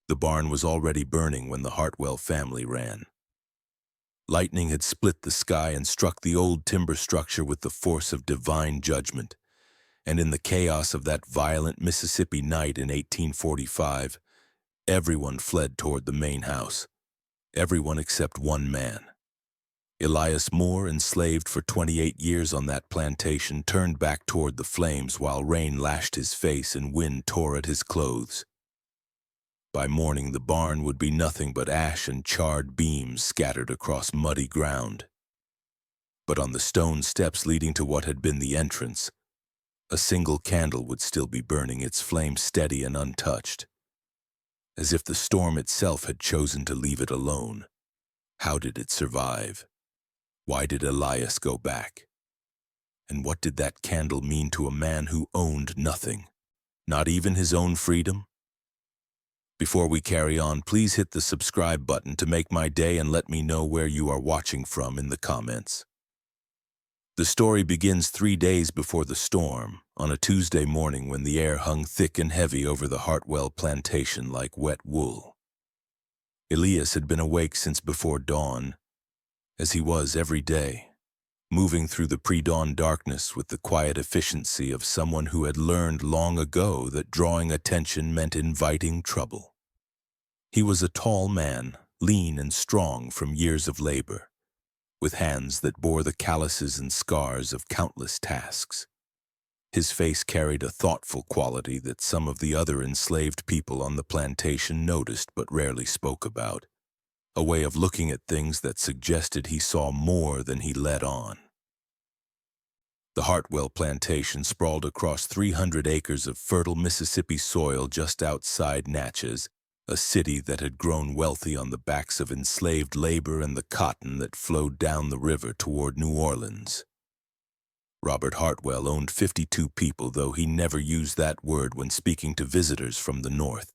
The barn was already burning when the Hartwell family ran. Lightning had split the sky and struck the old timber structure with the force of divine judgment, and in the chaos of that violent Mississippi night in 1845, everyone fled toward the main house. Everyone except one man. Elias Moore, enslaved for 28 years on that plantation, turned back toward the flames while rain lashed his face and wind tore at his clothes. By morning, the barn would be nothing but ash and charred beams scattered across muddy ground. But on the stone steps leading to what had been the entrance, a single candle would still be burning, its flame steady and untouched, as if the storm itself had chosen to leave it alone. How did it survive? Why did Elias go back? And what did that candle mean to a man who owned nothing, not even his own freedom? Before we carry on, please hit the subscribe button to make my day and let me know where you are watching from in the comments. The story begins 3 days before the storm, on a Tuesday morning when the air hung thick and heavy over the Hartwell plantation like wet wool. Elias had been awake since before dawn, as he was every day, moving through the pre-dawn darkness with the quiet efficiency of someone who had learned long ago that drawing attention meant inviting trouble. He was a tall man, lean and strong from years of labor, with hands that bore the calluses and scars of countless tasks. His face carried a thoughtful quality that some of the other enslaved people on the plantation noticed but rarely spoke about. A way of looking at things that suggested he saw more than he let on. The Hartwell plantation sprawled across 300 acres of fertile Mississippi soil just outside Natchez, a city that had grown wealthy on the backs of enslaved labor and the cotton that flowed down the river toward New Orleans. Robert Hartwell owned 52 people, though he never used that word when speaking to visitors from the North.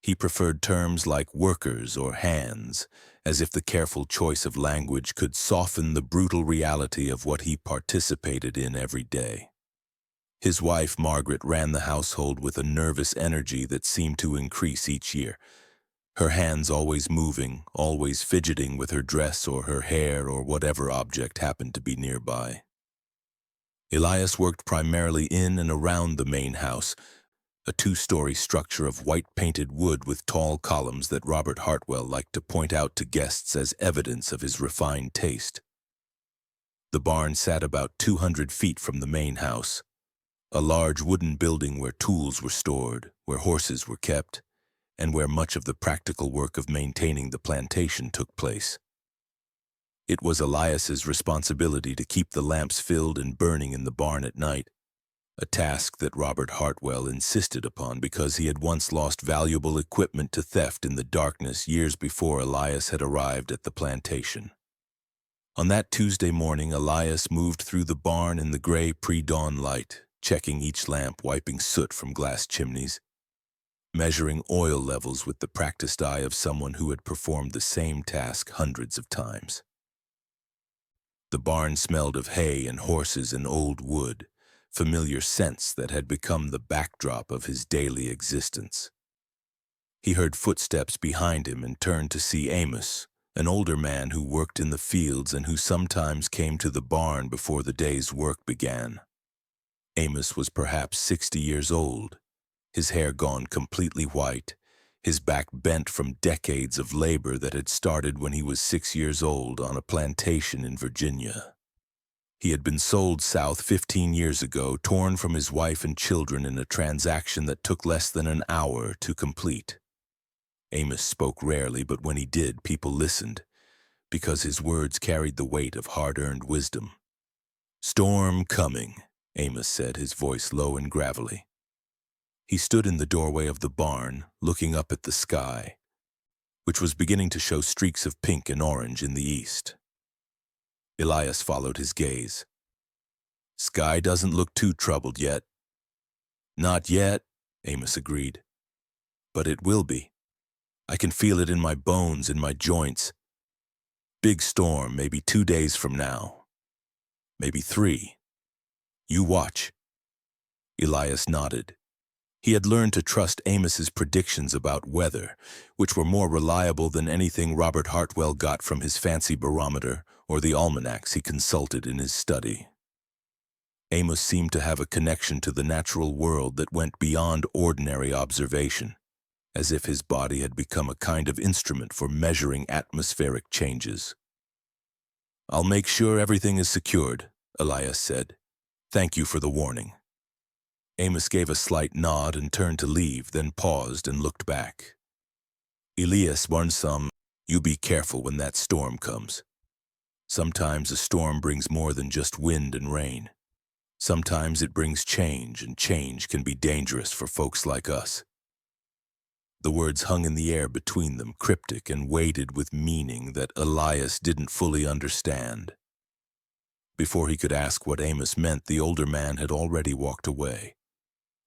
He preferred terms like workers or hands, as if the careful choice of language could soften the brutal reality of what he participated in every day. His wife, Margaret, ran the household with a nervous energy that seemed to increase each year, her hands always moving, always fidgeting with her dress or her hair or whatever object happened to be nearby. Elias worked primarily in and around the main house, a 2-story structure of white-painted wood with tall columns that Robert Hartwell liked to point out to guests as evidence of his refined taste. The barn sat about 200 feet from the main house, a large wooden building where tools were stored, where horses were kept, and where much of the practical work of maintaining the plantation took place. It was Elias's responsibility to keep the lamps filled and burning in the barn at night, a task that Robert Hartwell insisted upon because he had once lost valuable equipment to theft in the darkness years before Elias had arrived at the plantation. On that Tuesday morning, Elias moved through the barn in the gray pre-dawn light, checking each lamp, wiping soot from glass chimneys, measuring oil levels with the practiced eye of someone who had performed the same task hundreds of times. The barn smelled of hay and horses and old wood, familiar scents that had become the backdrop of his daily existence. He heard footsteps behind him and turned to see Amos, an older man who worked in the fields and who sometimes came to the barn before the day's work began. Amos was perhaps 60 years old, his hair gone completely white, his back bent from decades of labor that had started when he was 6 years old on a plantation in Virginia. He had been sold south 15 years ago, torn from his wife and children in a transaction that took less than an hour to complete. Amos spoke rarely, but when he did, people listened, because his words carried the weight of hard-earned wisdom. "Storm coming," Amos said, his voice low and gravelly. He stood in the doorway of the barn, looking up at the sky, which was beginning to show streaks of pink and orange in the east. Elias followed his gaze. "Sky doesn't look too troubled yet." "Not yet," Amos agreed. "But it will be. I can feel it in my bones, in my joints. Big storm, maybe 2 days from now. Maybe 3. You watch." Elias nodded. He had learned to trust Amos's predictions about weather, which were more reliable than anything Robert Hartwell got from his fancy barometer or the almanacs he consulted in his study. Amos seemed to have a connection to the natural world that went beyond ordinary observation, as if his body had become a kind of instrument for measuring atmospheric changes. "I'll make sure everything is secured," Elias said. "Thank you for the warning." Amos gave a slight nod and turned to leave, then paused and looked back. "Elias Moore, you be careful when that storm comes. Sometimes a storm brings more than just wind and rain. Sometimes it brings change, and change can be dangerous for folks like us." The words hung in the air between them, cryptic and weighted with meaning that Elias didn't fully understand. Before he could ask what Amos meant, the older man had already walked away,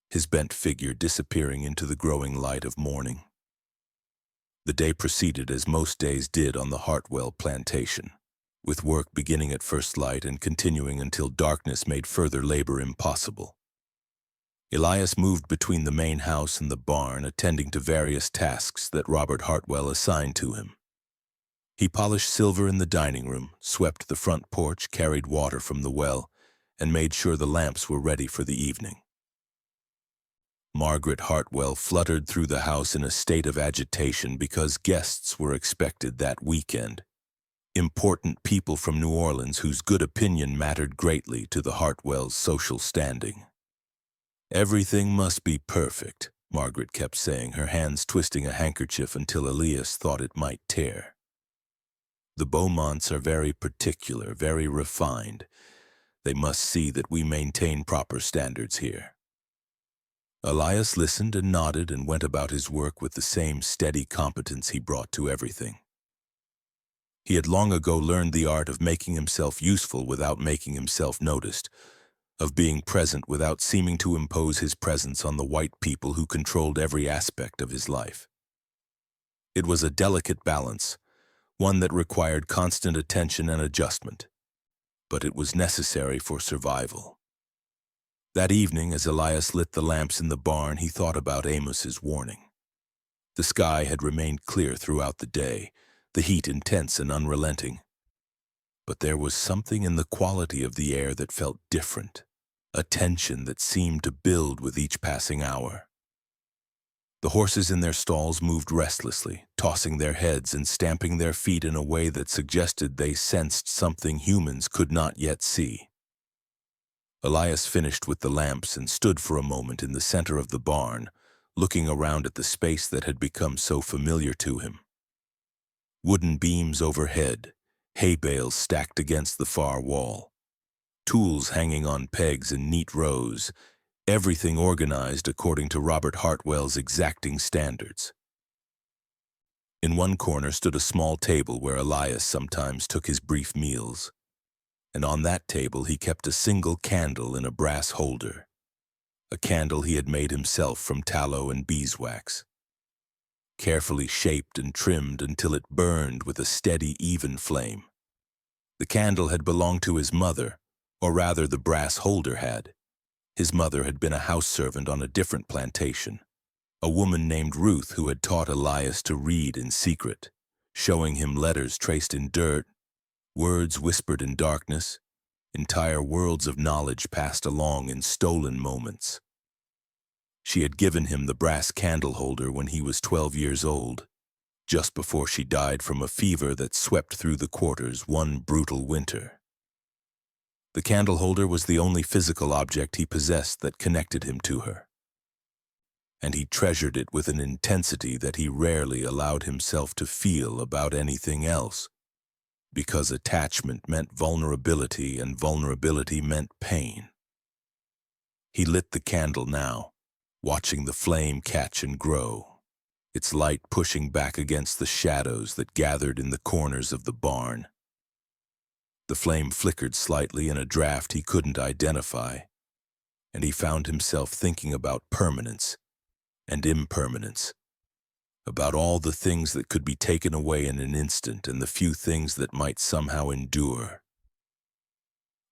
his bent figure disappearing into the growing light of morning. The day proceeded as most days did on the Hartwell plantation, with work beginning at first light and continuing until darkness made further labor impossible. Elias moved between the main house and the barn, attending to various tasks that Robert Hartwell assigned to him. He polished silver in the dining room, swept the front porch, carried water from the well, and made sure the lamps were ready for the evening. Margaret Hartwell fluttered through the house in a state of agitation because guests were expected that weekend. Important people from New Orleans whose good opinion mattered greatly to the Hartwells' social standing. "Everything must be perfect," Margaret kept saying, her hands twisting a handkerchief until Elias thought it might tear. "The Beaumonts are very particular, very refined. They must see that we maintain proper standards here." Elias listened and nodded and went about his work with the same steady competence he brought to everything. He had long ago learned the art of making himself useful without making himself noticed, of being present without seeming to impose his presence on the white people who controlled every aspect of his life. It was a delicate balance, one that required constant attention and adjustment, but it was necessary for survival. That evening, as Elias lit the lamps in the barn, he thought about Amos's warning. The sky had remained clear throughout the day, the heat intense and unrelenting. But there was something in the quality of the air that felt different, a tension that seemed to build with each passing hour. The horses in their stalls moved restlessly, tossing their heads and stamping their feet in a way that suggested they sensed something humans could not yet see. Elias finished with the lamps and stood for a moment in the center of the barn, looking around at the space that had become so familiar to him. Wooden beams overhead, hay bales stacked against the far wall, tools hanging on pegs in neat rows, everything organized according to Robert Hartwell's exacting standards. In one corner stood a small table where Elias sometimes took his brief meals, and on that table he kept a single candle in a brass holder, a candle he had made himself from tallow and beeswax, carefully shaped and trimmed until it burned with a steady, even flame. The candle had belonged to his mother, or rather the brass holder had. His mother had been a house servant on a different plantation, a woman named Ruth who had taught Elias to read in secret, showing him letters traced in dirt, words whispered in darkness, entire worlds of knowledge passed along in stolen moments. She had given him the brass candle holder when he was 12 years old, just before she died from a fever that swept through the quarters one brutal winter. The candle holder was the only physical object he possessed that connected him to her, and he treasured it with an intensity that he rarely allowed himself to feel about anything else, because attachment meant vulnerability and vulnerability meant pain. He lit the candle now, watching the flame catch and grow, its light pushing back against the shadows that gathered in the corners of the barn. The flame flickered slightly in a draft he couldn't identify, and he found himself thinking about permanence and impermanence, about all the things that could be taken away in an instant and the few things that might somehow endure.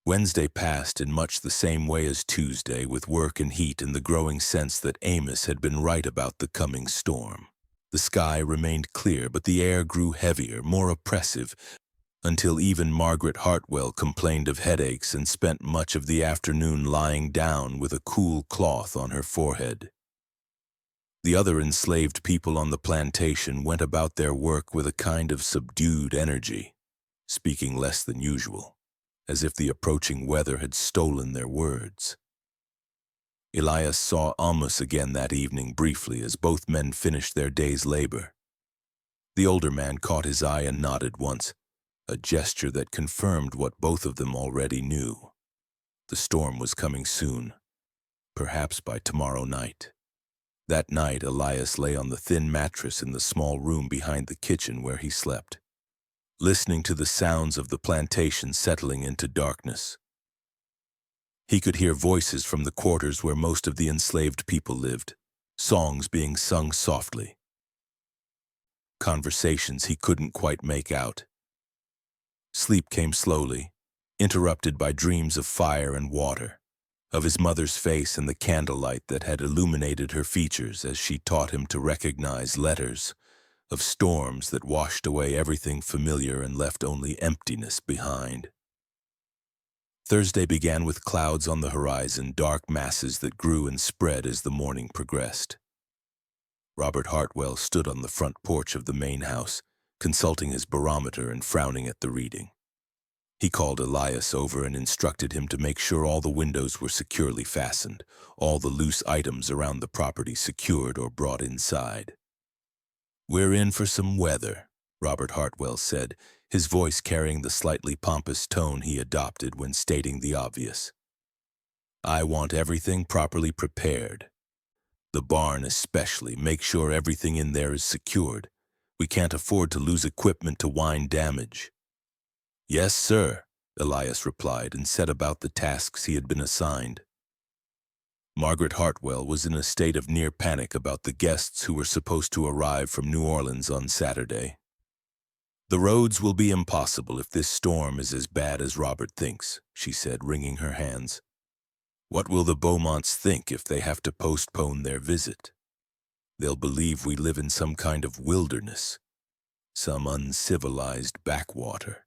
Wednesday passed in much the same way as Tuesday, with work and heat and the growing sense that Amos had been right about the coming storm. The sky remained clear, but the air grew heavier, more oppressive, until even Margaret Hartwell complained of headaches and spent much of the afternoon lying down with a cool cloth on her forehead. The other enslaved people on the plantation went about their work with a kind of subdued energy, speaking less than usual, as if the approaching weather had stolen their words. Elias saw Amos again that evening briefly as both men finished their day's labor. The older man caught his eye and nodded once, a gesture that confirmed what both of them already knew. The storm was coming soon, perhaps by tomorrow night. That night, Elias lay on the thin mattress in the small room behind the kitchen where he slept, listening to the sounds of the plantation settling into darkness. He could hear voices from the quarters where most of the enslaved people lived, songs being sung softly. Conversations he couldn't quite make out. Sleep came slowly, interrupted by dreams of fire and water, of his mother's face and the candlelight that had illuminated her features as she taught him to recognize letters, of storms that washed away everything familiar and left only emptiness behind. Thursday began with clouds on the horizon, dark masses that grew and spread as the morning progressed. Robert Hartwell stood on the front porch of the main house, consulting his barometer and frowning at the reading. He called Elias over and instructed him to make sure all the windows were securely fastened, all the loose items around the property secured or brought inside. "We're in for some weather," Robert Hartwell said, his voice carrying the slightly pompous tone he adopted when stating the obvious. "I want everything properly prepared. The barn especially. Make sure everything in there is secured. We can't afford to lose equipment to wind damage." "Yes, sir," Elias replied and set about the tasks he had been assigned. Margaret Hartwell was in a state of near panic about the guests who were supposed to arrive from New Orleans on Saturday. "The roads will be impossible if this storm is as bad as Robert thinks," she said, wringing her hands. "What will the Beaumonts think if they have to postpone their visit? They'll believe we live in some kind of wilderness, some uncivilized backwater."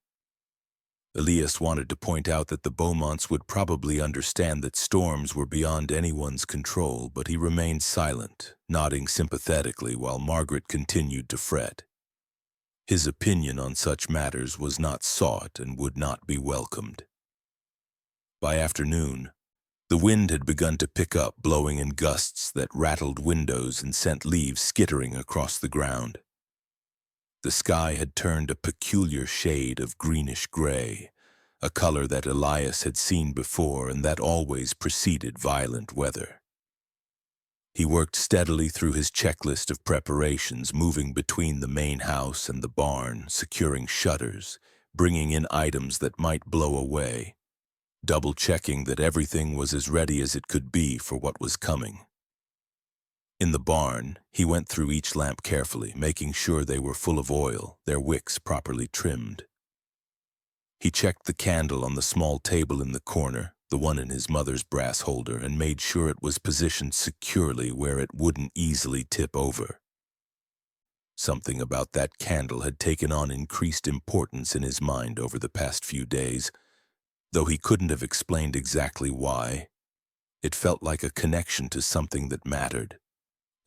Elias wanted to point out that the Beaumonts would probably understand that storms were beyond anyone's control, but he remained silent, nodding sympathetically while Margaret continued to fret. His opinion on such matters was not sought and would not be welcomed. By afternoon, the wind had begun to pick up, blowing in gusts that rattled windows and sent leaves skittering across the ground. The sky had turned a peculiar shade of greenish-gray, a color that Elias had seen before and that always preceded violent weather. He worked steadily through his checklist of preparations, moving between the main house and the barn, securing shutters, bringing in items that might blow away, double-checking that everything was as ready as it could be for what was coming. In the barn, he went through each lamp carefully, making sure they were full of oil, their wicks properly trimmed. He checked the candle on the small table in the corner, the one in his mother's brass holder, and made sure it was positioned securely where it wouldn't easily tip over. Something about that candle had taken on increased importance in his mind over the past few days, though he couldn't have explained exactly why. It felt like a connection to something that mattered.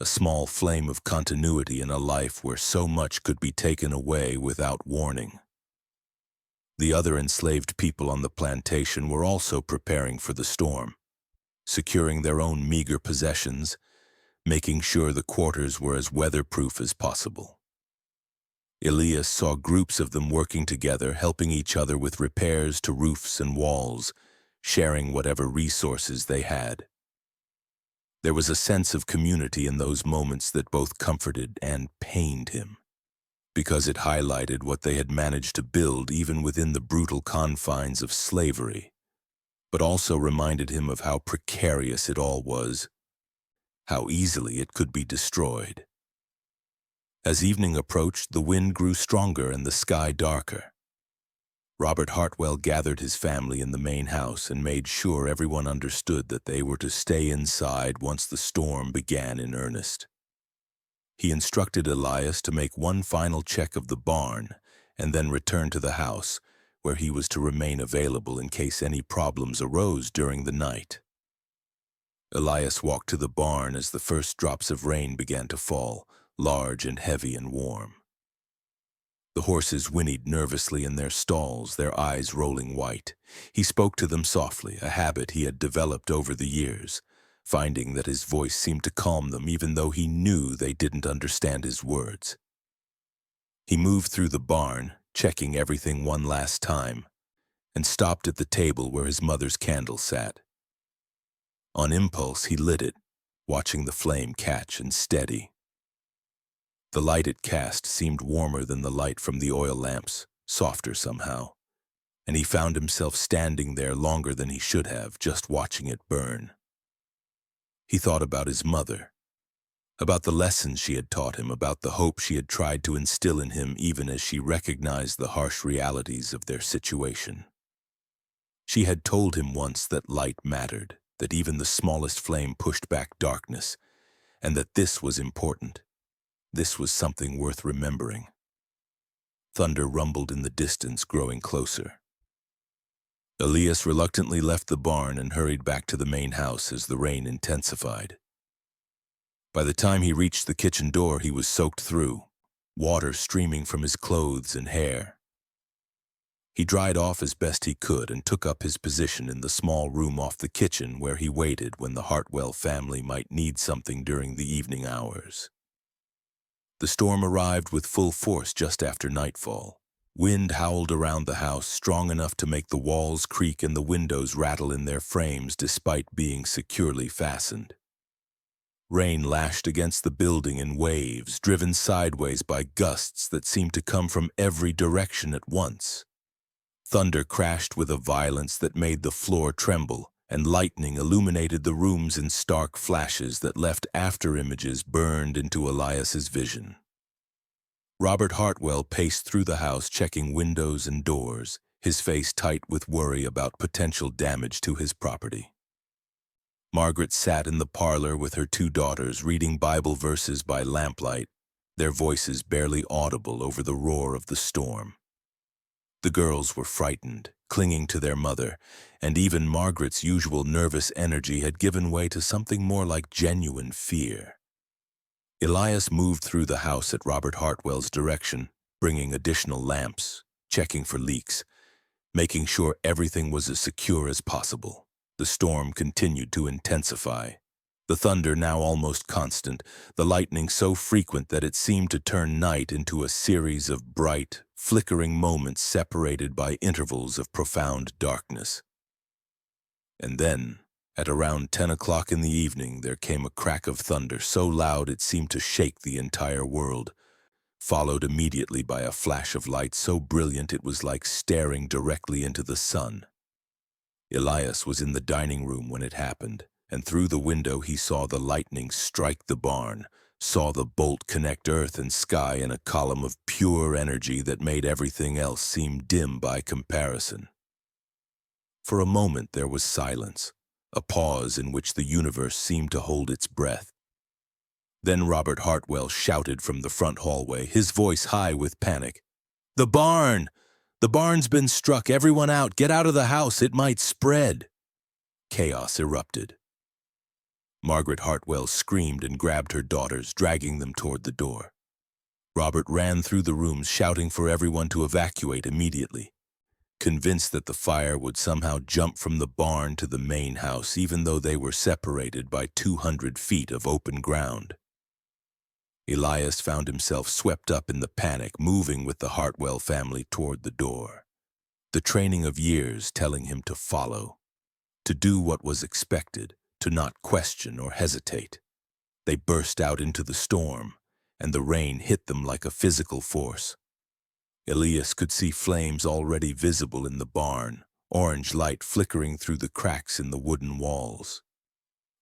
A small flame of continuity in a life where so much could be taken away without warning. The other enslaved people on the plantation were also preparing for the storm, securing their own meager possessions, making sure the quarters were as weatherproof as possible. Elias saw groups of them working together, helping each other with repairs to roofs and walls, sharing whatever resources they had. There was a sense of community in those moments that both comforted and pained him, because it highlighted what they had managed to build even within the brutal confines of slavery, but also reminded him of how precarious it all was, how easily it could be destroyed. As evening approached, the wind grew stronger and the sky darker. Robert Hartwell gathered his family in the main house and made sure everyone understood that they were to stay inside once the storm began in earnest. He instructed Elias to make one final check of the barn and then return to the house, where he was to remain available in case any problems arose during the night. Elias walked to the barn as the first drops of rain began to fall, large and heavy and warm. The horses whinnied nervously in their stalls, their eyes rolling white. He spoke to them softly, a habit he had developed over the years, finding that his voice seemed to calm them even though he knew they didn't understand his words. He moved through the barn, checking everything one last time, and stopped at the table where his mother's candle sat. On impulse, he lit it, watching the flame catch and steady. The light it cast seemed warmer than the light from the oil lamps, softer somehow, and he found himself standing there longer than he should have, just watching it burn. He thought about his mother, about the lessons she had taught him, about the hope she had tried to instill in him even as she recognized the harsh realities of their situation. She had told him once that light mattered, that even the smallest flame pushed back darkness, and that this was important. This was something worth remembering. Thunder rumbled in the distance, growing closer. Elias reluctantly left the barn and hurried back to the main house as the rain intensified. By the time he reached the kitchen door, he was soaked through, water streaming from his clothes and hair. He dried off as best he could and took up his position in the small room off the kitchen where he waited when the Hartwell family might need something during the evening hours. The storm arrived with full force just after nightfall. Wind howled around the house, strong enough to make the walls creak and the windows rattle in their frames despite being securely fastened. Rain lashed against the building in waves, driven sideways by gusts that seemed to come from every direction at once. Thunder crashed with a violence that made the floor tremble, and lightning illuminated the rooms in stark flashes that left after-images burned into Elias's vision. Robert Hartwell paced through the house, checking windows and doors, his face tight with worry about potential damage to his property. Margaret sat in the parlor with her two daughters, reading Bible verses by lamplight, their voices barely audible over the roar of the storm. The girls were frightened, clinging to their mother, and even Margaret's usual nervous energy had given way to something more like genuine fear. Elias moved through the house at Robert Hartwell's direction, bringing additional lamps, checking for leaks, making sure everything was as secure as possible. The storm continued to intensify, the thunder now almost constant, the lightning so frequent that it seemed to turn night into a series of bright, flickering moments separated by intervals of profound darkness. And then, at around 10 o'clock in the evening, there came a crack of thunder so loud it seemed to shake the entire world, followed immediately by a flash of light so brilliant it was like staring directly into the sun. Elias was in the dining room when it happened, and through the window he saw the lightning strike the barn, saw the bolt connect earth and sky in a column of pure energy that made everything else seem dim by comparison. For a moment there was silence, a pause in which the universe seemed to hold its breath. Then Robert Hartwell shouted from the front hallway, his voice high with panic. "The barn! The barn's been struck! Everyone out! Get out of the house! It might spread!" Chaos erupted. Margaret Hartwell screamed and grabbed her daughters, dragging them toward the door. Robert ran through the rooms, shouting for everyone to evacuate immediately, convinced that the fire would somehow jump from the barn to the main house, even though they were separated by 200 feet of open ground. Elias found himself swept up in the panic, moving with the Hartwell family toward the door. The training of years telling him to follow, to do what was expected, to not question or hesitate. They burst out into the storm, and the rain hit them like a physical force. Elias could see flames already visible in the barn, orange light flickering through the cracks in the wooden walls.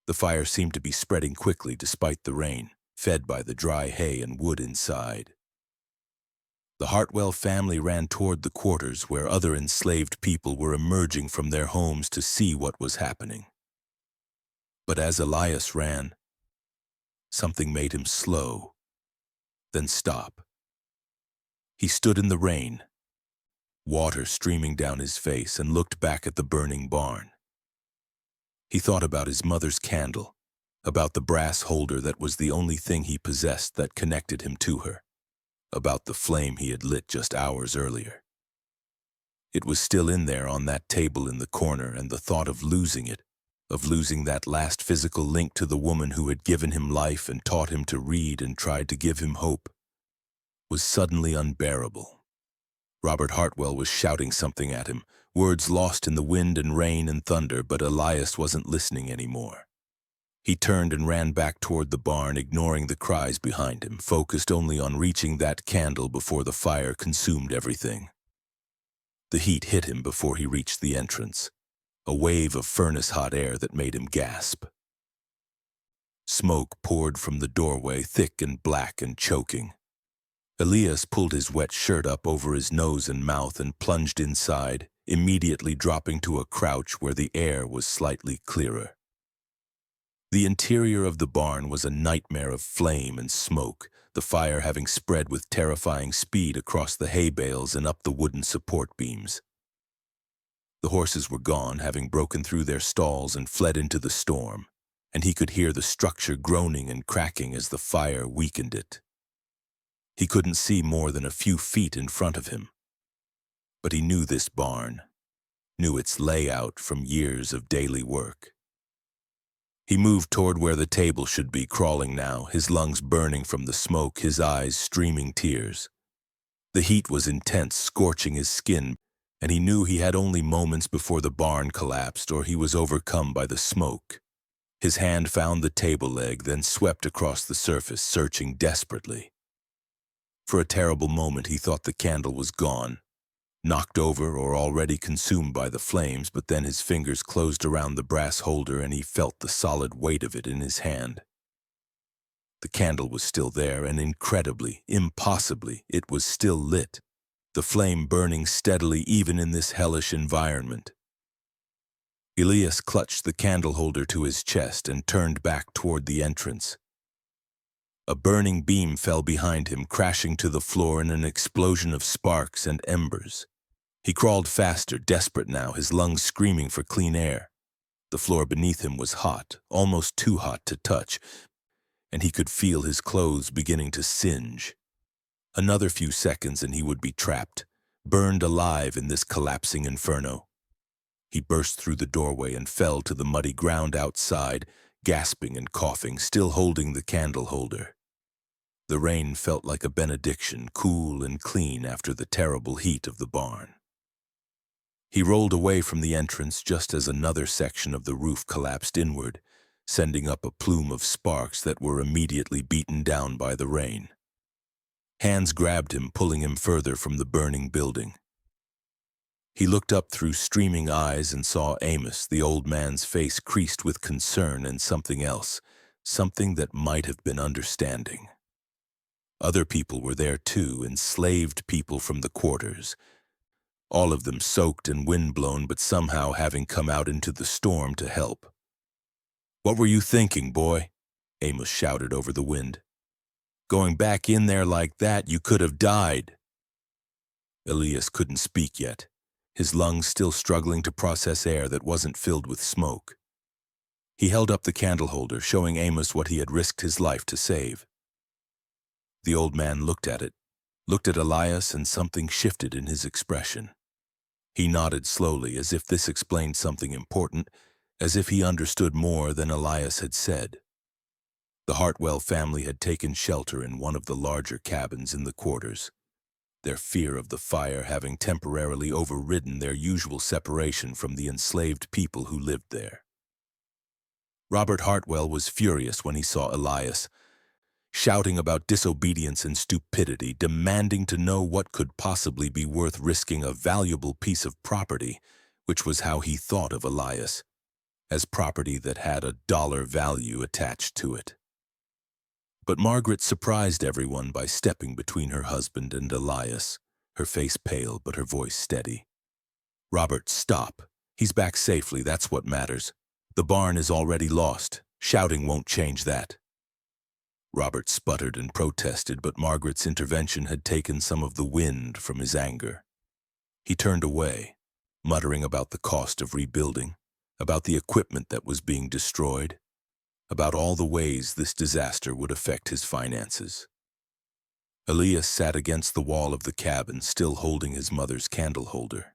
The fire seemed to be spreading quickly despite the rain, fed by the dry hay and wood inside. The Hartwell family ran toward the quarters where other enslaved people were emerging from their homes to see what was happening. But as Elias ran, something made him slow, then stop. He stood in the rain, water streaming down his face, and looked back at the burning barn. He thought about his mother's candle, about the brass holder that was the only thing he possessed that connected him to her, about the flame he had lit just hours earlier. It was still in there on that table in the corner, and the thought of losing it, of losing that last physical link to the woman who had given him life and taught him to read and tried to give him hope, was suddenly unbearable. Robert Hartwell was shouting something at him, words lost in the wind and rain and thunder, but Elias wasn't listening anymore. He turned and ran back toward the barn, ignoring the cries behind him, focused only on reaching that candle before the fire consumed everything. The heat hit him before he reached the entrance, a wave of furnace-hot air that made him gasp. Smoke poured from the doorway, thick and black and choking. Elias pulled his wet shirt up over his nose and mouth and plunged inside, immediately dropping to a crouch where the air was slightly clearer. The interior of the barn was a nightmare of flame and smoke, the fire having spread with terrifying speed across the hay bales and up the wooden support beams. The horses were gone, having broken through their stalls and fled into the storm, and he could hear the structure groaning and cracking as the fire weakened it. He couldn't see more than a few feet in front of him, but he knew this barn, knew its layout from years of daily work. He moved toward where the table should be, crawling now, his lungs burning from the smoke, his eyes streaming tears. The heat was intense, scorching his skin, and he knew he had only moments before the barn collapsed or he was overcome by the smoke. His hand found the table leg, then swept across the surface, searching desperately. For a terrible moment he thought the candle was gone, knocked over or already consumed by the flames, but then his fingers closed around the brass holder and he felt the solid weight of it in his hand. The candle was still there, and incredibly, impossibly, it was still lit, the flame burning steadily even in this hellish environment. Elias clutched the candle holder to his chest and turned back toward the entrance. A burning beam fell behind him, crashing to the floor in an explosion of sparks and embers. He crawled faster, desperate now, his lungs screaming for clean air. The floor beneath him was hot, almost too hot to touch, and he could feel his clothes beginning to singe. Another few seconds and he would be trapped, burned alive in this collapsing inferno. He burst through the doorway and fell to the muddy ground outside, gasping and coughing, still holding the candle holder. The rain felt like a benediction, cool and clean after the terrible heat of the barn. He rolled away from the entrance just as another section of the roof collapsed inward, sending up a plume of sparks that were immediately beaten down by the rain. Hands grabbed him, pulling him further from the burning building. He looked up through streaming eyes and saw Amos, the old man's face creased with concern and something else, something that might have been understanding. Other people were there too, enslaved people from the quarters, all of them soaked and windblown, but somehow having come out into the storm to help. "What were you thinking, boy?" Amos shouted over the wind. "Going back in there like that, you could have died." Elias couldn't speak yet, his lungs still struggling to process air that wasn't filled with smoke. He held up the candle holder, showing Amos what he had risked his life to save. The old man looked at it, looked at Elias, and something shifted in his expression. He nodded slowly, as if this explained something important, as if he understood more than Elias had said. The Hartwell family had taken shelter in one of the larger cabins in the quarters, their fear of the fire having temporarily overridden their usual separation from the enslaved people who lived there. Robert Hartwell was furious when he saw Elias, shouting about disobedience and stupidity, demanding to know what could possibly be worth risking a valuable piece of property, which was how he thought of Elias, as property that had a dollar value attached to it. But Margaret surprised everyone by stepping between her husband and Elias, her face pale but her voice steady. "Robert, stop. He's back safely, that's what matters. The barn is already lost. Shouting won't change that." Robert sputtered and protested, but Margaret's intervention had taken some of the wind from his anger. He turned away, muttering about the cost of rebuilding, about the equipment that was being destroyed, about all the ways this disaster would affect his finances. Elias sat against the wall of the cabin, still holding his mother's candle holder,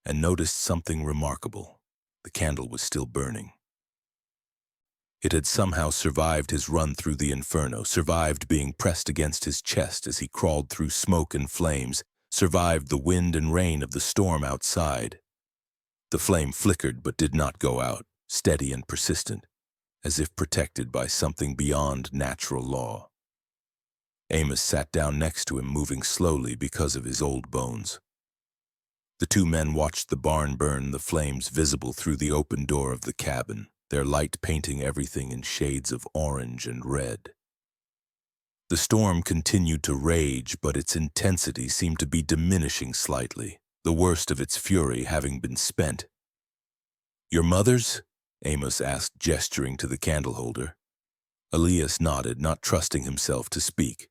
and noticed something remarkable. The candle was still burning. It had somehow survived his run through the inferno, survived being pressed against his chest as he crawled through smoke and flames, survived the wind and rain of the storm outside. The flame flickered but did not go out, steady and persistent, as if protected by something beyond natural law. Amos sat down next to him, moving slowly because of his old bones. The two men watched the barn burn, the flames visible through the open door of the cabin, their light painting everything in shades of orange and red. The storm continued to rage, but its intensity seemed to be diminishing slightly, the worst of its fury having been spent. "Your mother's?" Amos asked, gesturing to the candle holder. Elias nodded, not trusting himself to speak.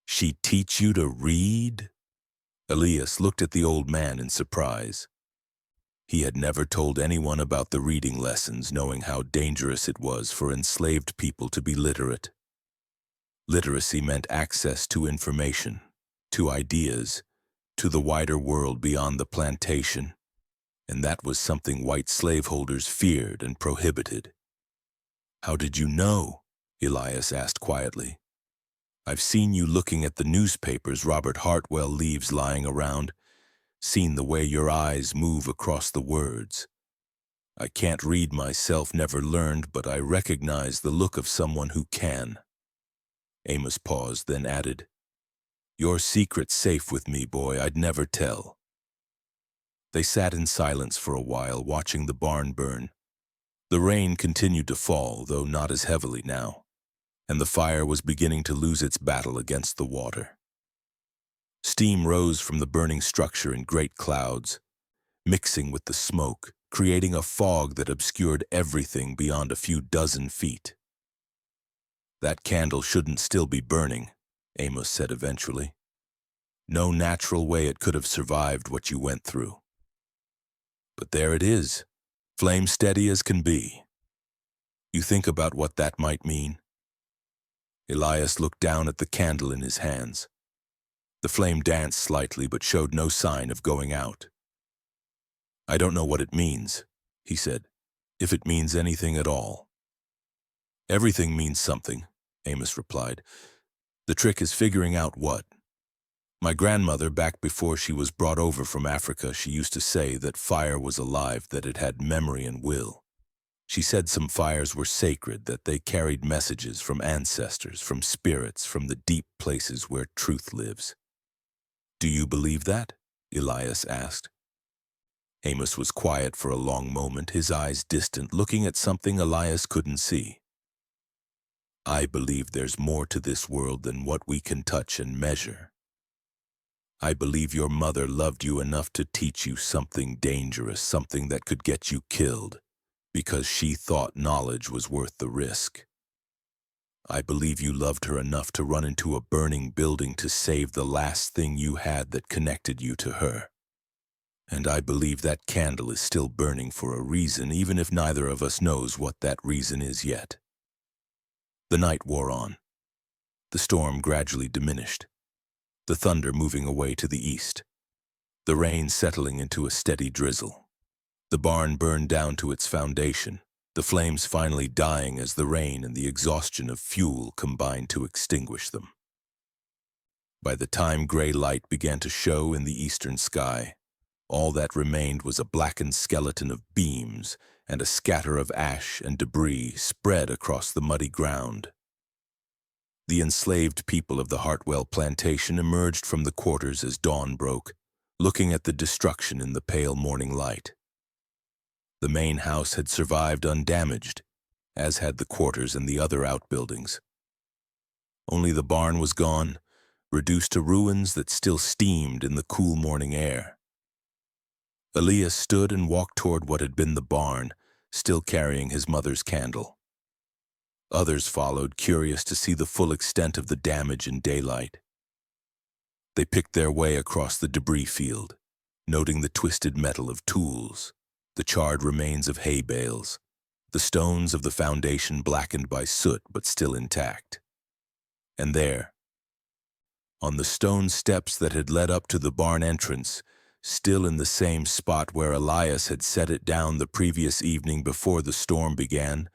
"She teach you to read?" Elias looked at the old man in surprise. He had never told anyone about the reading lessons, knowing how dangerous it was for enslaved people to be literate. Literacy meant access to information, to ideas, to the wider world beyond the plantation, and that was something white slaveholders feared and prohibited. "How did you know?" Elias asked quietly. "I've seen you looking at the newspapers Robert Hartwell leaves lying around, seen the way your eyes move across the words. I can't read myself, never learned, but I recognize the look of someone who can." Amos paused, then added, "Your secret's safe with me, boy. I'd never tell." They sat in silence for a while, watching the barn burn. The rain continued to fall, though not as heavily now, and the fire was beginning to lose its battle against the water. Steam rose from the burning structure in great clouds, mixing with the smoke, creating a fog that obscured everything beyond a few dozen feet. "That candle shouldn't still be burning," Amos said eventually. "No natural way it could have survived what you went through. But there it is, flame steady as can be. You think about what that might mean?" Elias looked down at the candle in his hands. The flame danced slightly but showed no sign of going out. "I don't know what it means," he said, "if it means anything at all." "Everything means something," Amos replied. "The trick is figuring out what. My grandmother, back before she was brought over from Africa, she used to say that fire was alive, that it had memory and will. She said some fires were sacred, that they carried messages from ancestors, from spirits, from the deep places where truth lives." "Do you believe that?" Elias asked. Amos was quiet for a long moment, his eyes distant, looking at something Elias couldn't see. "I believe there's more to this world than what we can touch and measure. I believe your mother loved you enough to teach you something dangerous, something that could get you killed, because she thought knowledge was worth the risk. I believe you loved her enough to run into a burning building to save the last thing you had that connected you to her. And I believe that candle is still burning for a reason, even if neither of us knows what that reason is yet." The night wore on. The storm gradually diminished, the thunder moving away to the east, the rain settling into a steady drizzle. The barn burned down to its foundation, the flames finally dying as the rain and the exhaustion of fuel combined to extinguish them. By the time gray light began to show in the eastern sky, all that remained was a blackened skeleton of beams and a scatter of ash and debris spread across the muddy ground. The enslaved people of the Hartwell plantation emerged from the quarters as dawn broke, looking at the destruction in the pale morning light. The main house had survived undamaged, as had the quarters and the other outbuildings. Only the barn was gone, reduced to ruins that still steamed in the cool morning air. Elias stood and walked toward what had been the barn, still carrying his mother's candle. Others followed, curious to see the full extent of the damage in daylight. They picked their way across the debris field, noting the twisted metal of tools, the charred remains of hay bales, the stones of the foundation blackened by soot but still intact. And there, on the stone steps that had led up to the barn entrance, still in the same spot where Elias had set it down the previous evening before the storm began,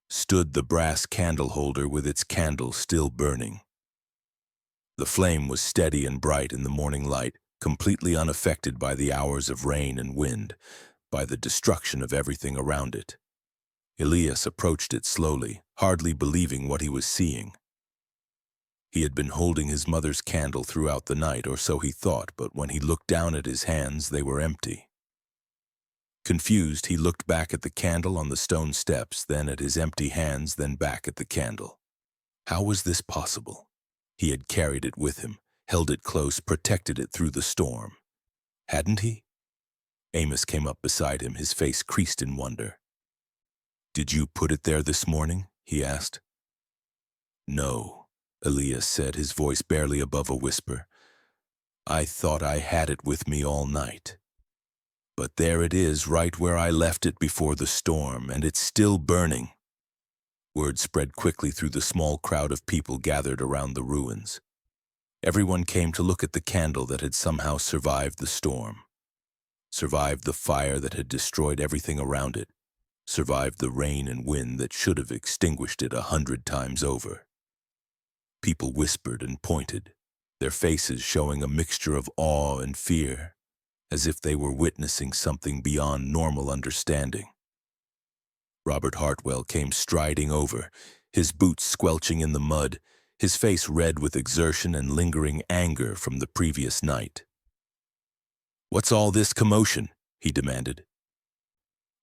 stood the brass candle holder with its candle still burning. The flame was steady and bright in the morning light, completely unaffected by the hours of rain and wind, by the destruction of everything around it. Elias approached it slowly, hardly believing what he was seeing. He had been holding his mother's candle throughout the night, or so he thought, but when he looked down at his hands, they were empty. Confused, he looked back at the candle on the stone steps, then at his empty hands, then back at the candle. How was this possible? He had carried it with him, held it close, protected it through the storm. Hadn't he? Amos came up beside him, his face creased in wonder. "Did you put it there this morning?" he asked. "No," Elias said, his voice barely above a whisper. "I thought I had it with me all night. But there it is, right where I left it before the storm, and it's still burning." Word spread quickly through the small crowd of people gathered around the ruins. Everyone came to look at the candle that had somehow survived the storm, survived the fire that had destroyed everything around it, survived the rain and wind that should have extinguished it 100 times over. People whispered and pointed, their faces showing a mixture of awe and fear, as if they were witnessing something beyond normal understanding. Robert Hartwell came striding over, his boots squelching in the mud, his face red with exertion and lingering anger from the previous night. "What's all this commotion?" he demanded.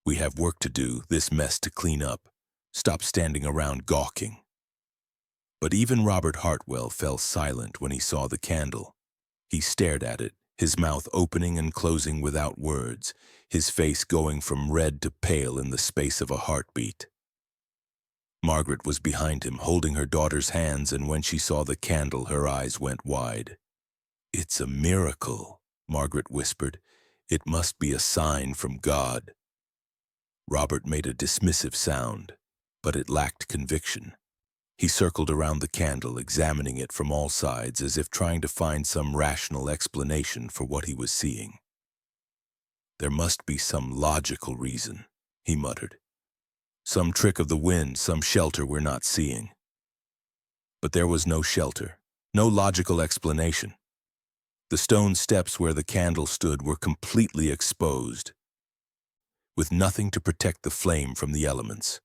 "We have work to do, this mess to clean up. Stop standing around gawking." But even Robert Hartwell fell silent when he saw the candle. He stared at it, his mouth opening and closing without words, his face going from red to pale in the space of a heartbeat. Margaret was behind him, holding her daughter's hands, and when she saw the candle, her eyes went wide. "It's a miracle," Margaret whispered. "It must be a sign from God." Robert made a dismissive sound, but it lacked conviction. He circled around the candle, examining it from all sides as if trying to find some rational explanation for what he was seeing. "There must be some logical reason," he muttered. "Some trick of the wind, some shelter we're not seeing." But there was no shelter, no logical explanation. The stone steps where the candle stood were completely exposed, with nothing to protect the flame from the elements.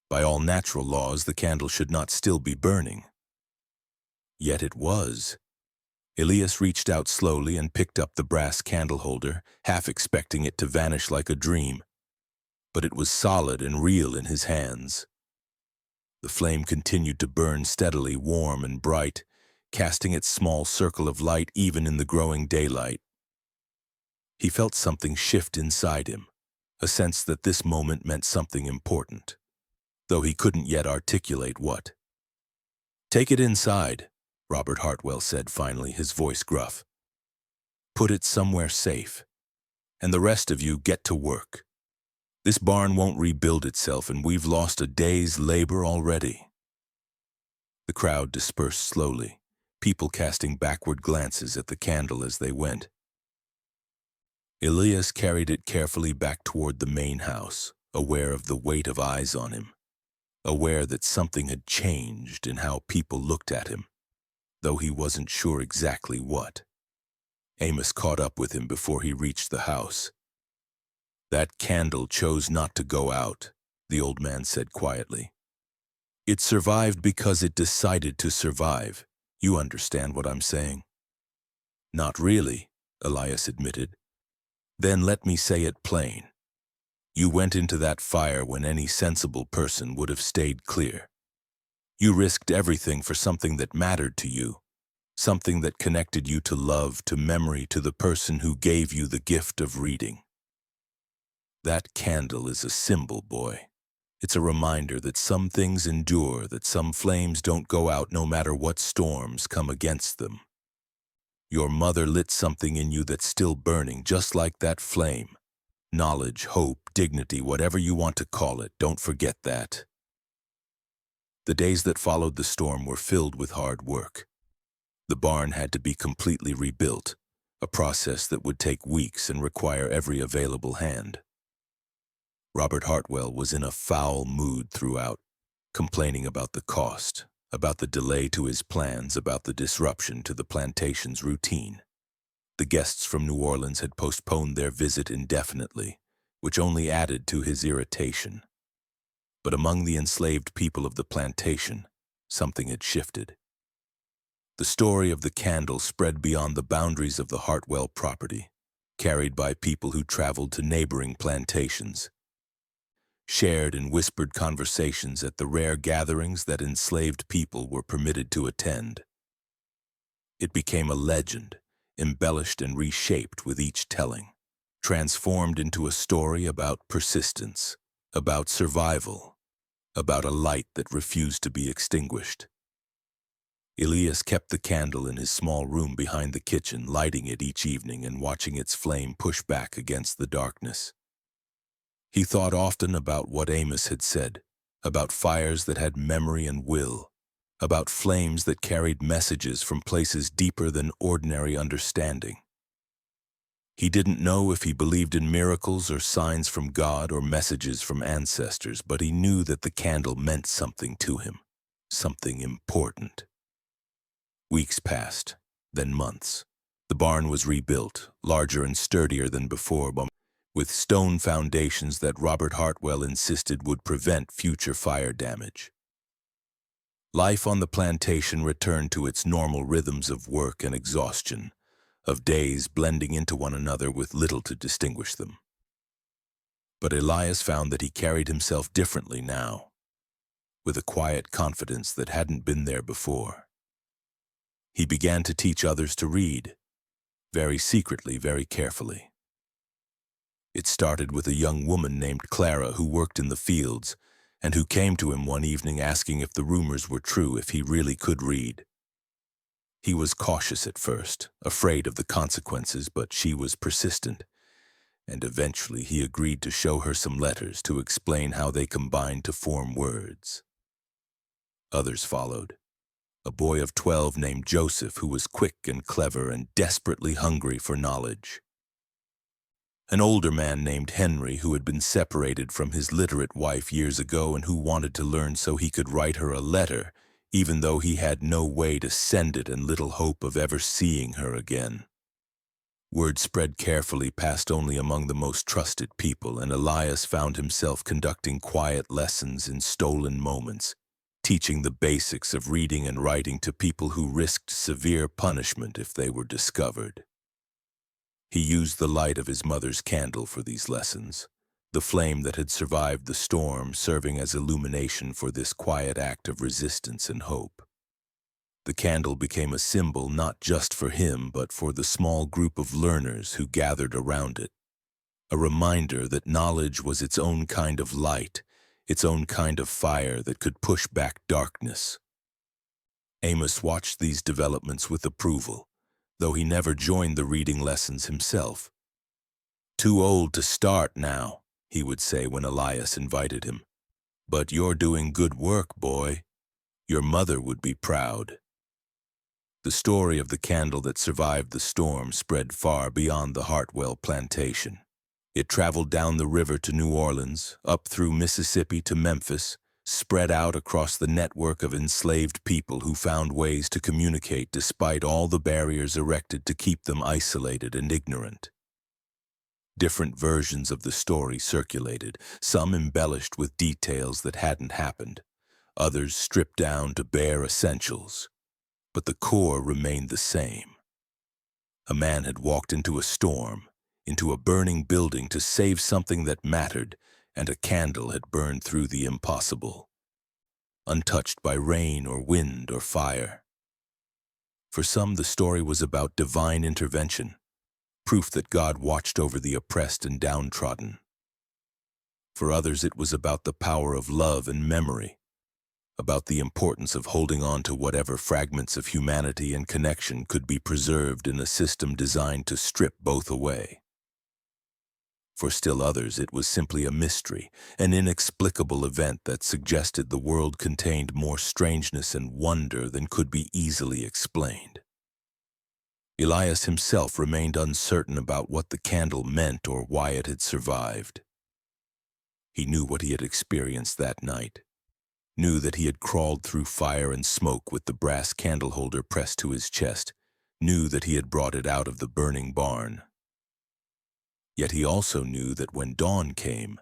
By all natural laws, the candle should not still be burning. Yet it was. Elias reached out slowly and picked up the brass candle holder, half expecting it to vanish like a dream. But it was solid and real in his hands. The flame continued to burn steadily, warm and bright, casting its small circle of light even in the growing daylight. He felt something shift inside him, a sense that this moment meant something important, though he couldn't yet articulate what. "Take it inside," Robert Hartwell said finally, his voice gruff. "Put it somewhere safe, and the rest of you get to work. This barn won't rebuild itself, and we've lost a day's labor already." The crowd dispersed slowly, people casting backward glances at the candle as they went. Elias carried it carefully back toward the main house, aware of the weight of eyes on him, aware that something had changed in how people looked at him, though he wasn't sure exactly what. Amos caught up with him before he reached the house. "That candle chose not to go out," the old man said quietly. "It survived because it decided to survive. You understand what I'm saying?" "Not really," Elias admitted. "Then let me say it plain. You went into that fire when any sensible person would have stayed clear. You risked everything for something that mattered to you, something that connected you to love, to memory, to the person who gave you the gift of reading. That candle is a symbol, boy. It's a reminder that some things endure, that some flames don't go out no matter what storms come against them. Your mother lit something in you that's still burning, just like that flame. Knowledge, hope, dignity, whatever you want to call it, don't forget that. The days that followed the storm were filled with hard work. The barn had to be completely rebuilt, a process that would take weeks and require every available hand. Robert Hartwell was in a foul mood throughout, complaining about the cost, about the delay to his plans, about the disruption to the plantation's routine. The guests from New Orleans had postponed their visit indefinitely, which only added to his irritation. But among the enslaved people of the plantation, something had shifted. The story of the candle spread beyond the boundaries of the Hartwell property, carried by people who traveled to neighboring plantations, shared in whispered conversations at the rare gatherings that enslaved people were permitted to attend. It became a legend, embellished and reshaped with each telling, transformed into a story about persistence, about survival, about a light that refused to be extinguished. Elias kept the candle in his small room behind the kitchen, lighting it each evening and watching its flame push back against the darkness. He thought often about what Amos had said, about fires that had memory and will, about flames that carried messages from places deeper than ordinary understanding. He didn't know if he believed in miracles or signs from God or messages from ancestors, but he knew that the candle meant something to him, something important. Weeks passed, then months. The barn was rebuilt, larger and sturdier than before, with stone foundations that Robert Hartwell insisted would prevent future fire damage. Life on the plantation returned to its normal rhythms of work and exhaustion, of days blending into one another with little to distinguish them. But Elias found that he carried himself differently now, with a quiet confidence that hadn't been there before. He began to teach others to read, very secretly, very carefully. It started with a young woman named Clara who worked in the fields and who came to him one evening asking if the rumors were true, if he really could read. He was cautious at first, afraid of the consequences, but she was persistent, and eventually he agreed to show her some letters to explain how they combined to form words. Others followed. A boy of 12 named Joseph who was quick and clever and desperately hungry for knowledge. An older man named Henry who had been separated from his literate wife years ago and who wanted to learn so he could write her a letter, even though he had no way to send it and little hope of ever seeing her again. Word spread carefully, passed only among the most trusted people, and Elias found himself conducting quiet lessons in stolen moments, teaching the basics of reading and writing to people who risked severe punishment if they were discovered. He used the light of his mother's candle for these lessons, the flame that had survived the storm serving as illumination for this quiet act of resistance and hope. The candle became a symbol not just for him, but for the small group of learners who gathered around it, a reminder that knowledge was its own kind of light, its own kind of fire that could push back darkness. Amos watched these developments with approval, though he never joined the reading lessons himself. "Too old to start now," he would say when Elias invited him. "But you're doing good work, boy. Your mother would be proud." The story of the candle that survived the storm spread far beyond the Hartwell plantation. It traveled down the river to New Orleans, up through Mississippi to Memphis, spread out across the network of enslaved people who found ways to communicate despite all the barriers erected to keep them isolated and ignorant. Different versions of the story circulated, some embellished with details that hadn't happened, others stripped down to bare essentials. But the core remained the same. A man had walked into a storm, into a burning building to save something that mattered, and a candle had burned through the impossible. untouched by rain or wind or fire. For some, the story was about divine intervention, proof that God watched over the oppressed and downtrodden. For others, it was about the power of love and memory, about the importance of holding on to whatever fragments of humanity and connection could be preserved in a system designed to strip both away. For still others, it was simply a mystery, an inexplicable event that suggested the world contained more strangeness and wonder than could be easily explained. Elias himself remained uncertain about what the candle meant or why it had survived. He knew what he had experienced that night, knew that he had crawled through fire and smoke with the brass candle holder pressed to his chest, knew that he had brought it out of the burning barn. Yet he also knew that when dawn came,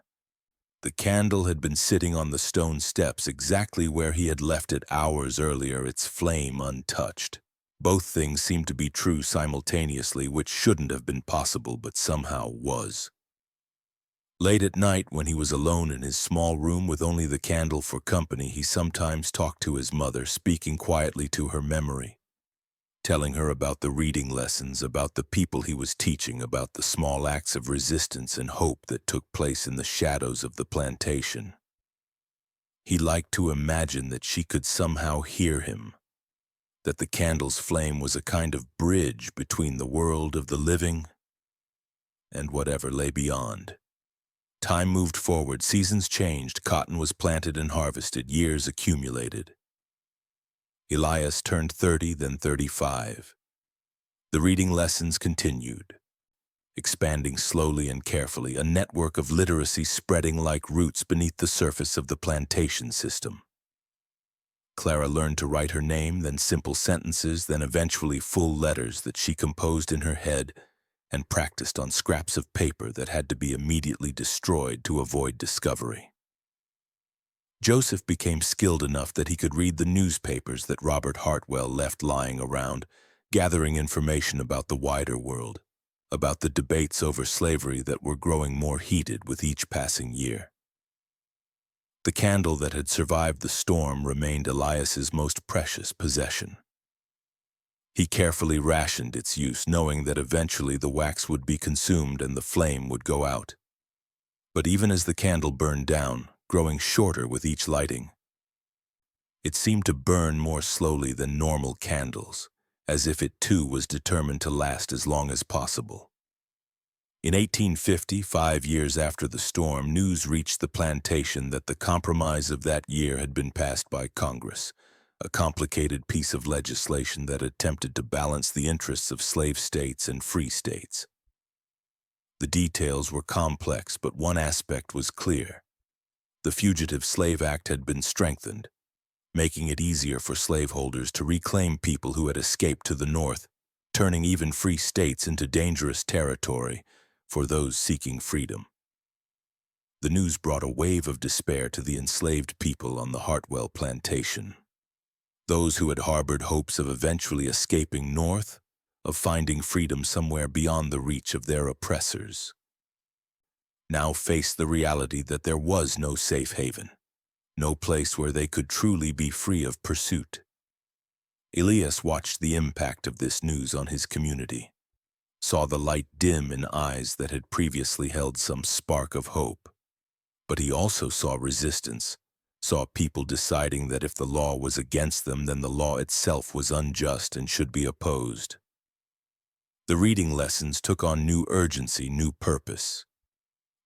the candle had been sitting on the stone steps exactly where he had left it hours earlier, its flame untouched. Both things seemed to be true simultaneously, which shouldn't have been possible but somehow was. Late at night, when he was alone in his small room with only the candle for company, he sometimes talked to his mother, speaking quietly to her memory, telling her about the reading lessons, about the people he was teaching, about the small acts of resistance and hope that took place in the shadows of the plantation. He liked to imagine that she could somehow hear him, that the candle's flame was a kind of bridge between the world of the living and whatever lay beyond. Time moved forward, seasons changed, cotton was planted and harvested, years accumulated. Elias turned 30, then 35. The reading lessons continued, expanding slowly and carefully, a network of literacy spreading like roots beneath the surface of the plantation system. Clara learned to write her name, then simple sentences, then eventually full letters that she composed in her head and practiced on scraps of paper that had to be immediately destroyed to avoid discovery. Joseph became skilled enough that he could read the newspapers that Robert Hartwell left lying around, gathering information about the wider world, about the debates over slavery that were growing more heated with each passing year. The candle that had survived the storm remained Elias's most precious possession. He carefully rationed its use, knowing that eventually the wax would be consumed and the flame would go out. But even as the candle burned down, growing shorter with each lighting, it seemed to burn more slowly than normal candles, as if it too was determined to last as long as possible. In 1850, 5 years after the storm, news reached the plantation that the compromise of that year had been passed by Congress, a complicated piece of legislation that attempted to balance the interests of slave states and free states. The details were complex, but one aspect was clear. The Fugitive Slave Act had been strengthened, making it easier for slaveholders to reclaim people who had escaped to the north, turning even free states into dangerous territory for those seeking freedom. The news brought a wave of despair to the enslaved people on the Hartwell plantation. Those who had harbored hopes of eventually escaping north, of finding freedom somewhere beyond the reach of their oppressors, now faced the reality that there was no safe haven, no place where they could truly be free of pursuit. Elias watched the impact of this news on his community, saw the light dim in eyes that had previously held some spark of hope. But he also saw resistance, saw people deciding that if the law was against them, then the law itself was unjust and should be opposed. The reading lessons took on new urgency, new purpose.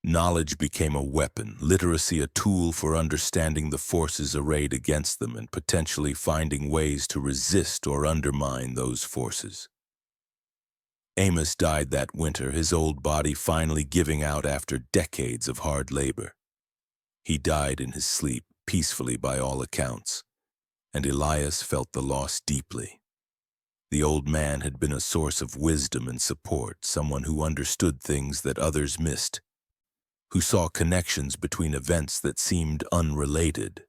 Knowledge became a weapon, literacy a tool for understanding the forces arrayed against them and potentially finding ways to resist or undermine those forces. Amos died that winter, his old body finally giving out after decades of hard labor. He died in his sleep, peacefully by all accounts, and Elias felt the loss deeply. The old man had been a source of wisdom and support, someone who understood things that others missed, who saw connections between events that seemed unrelated.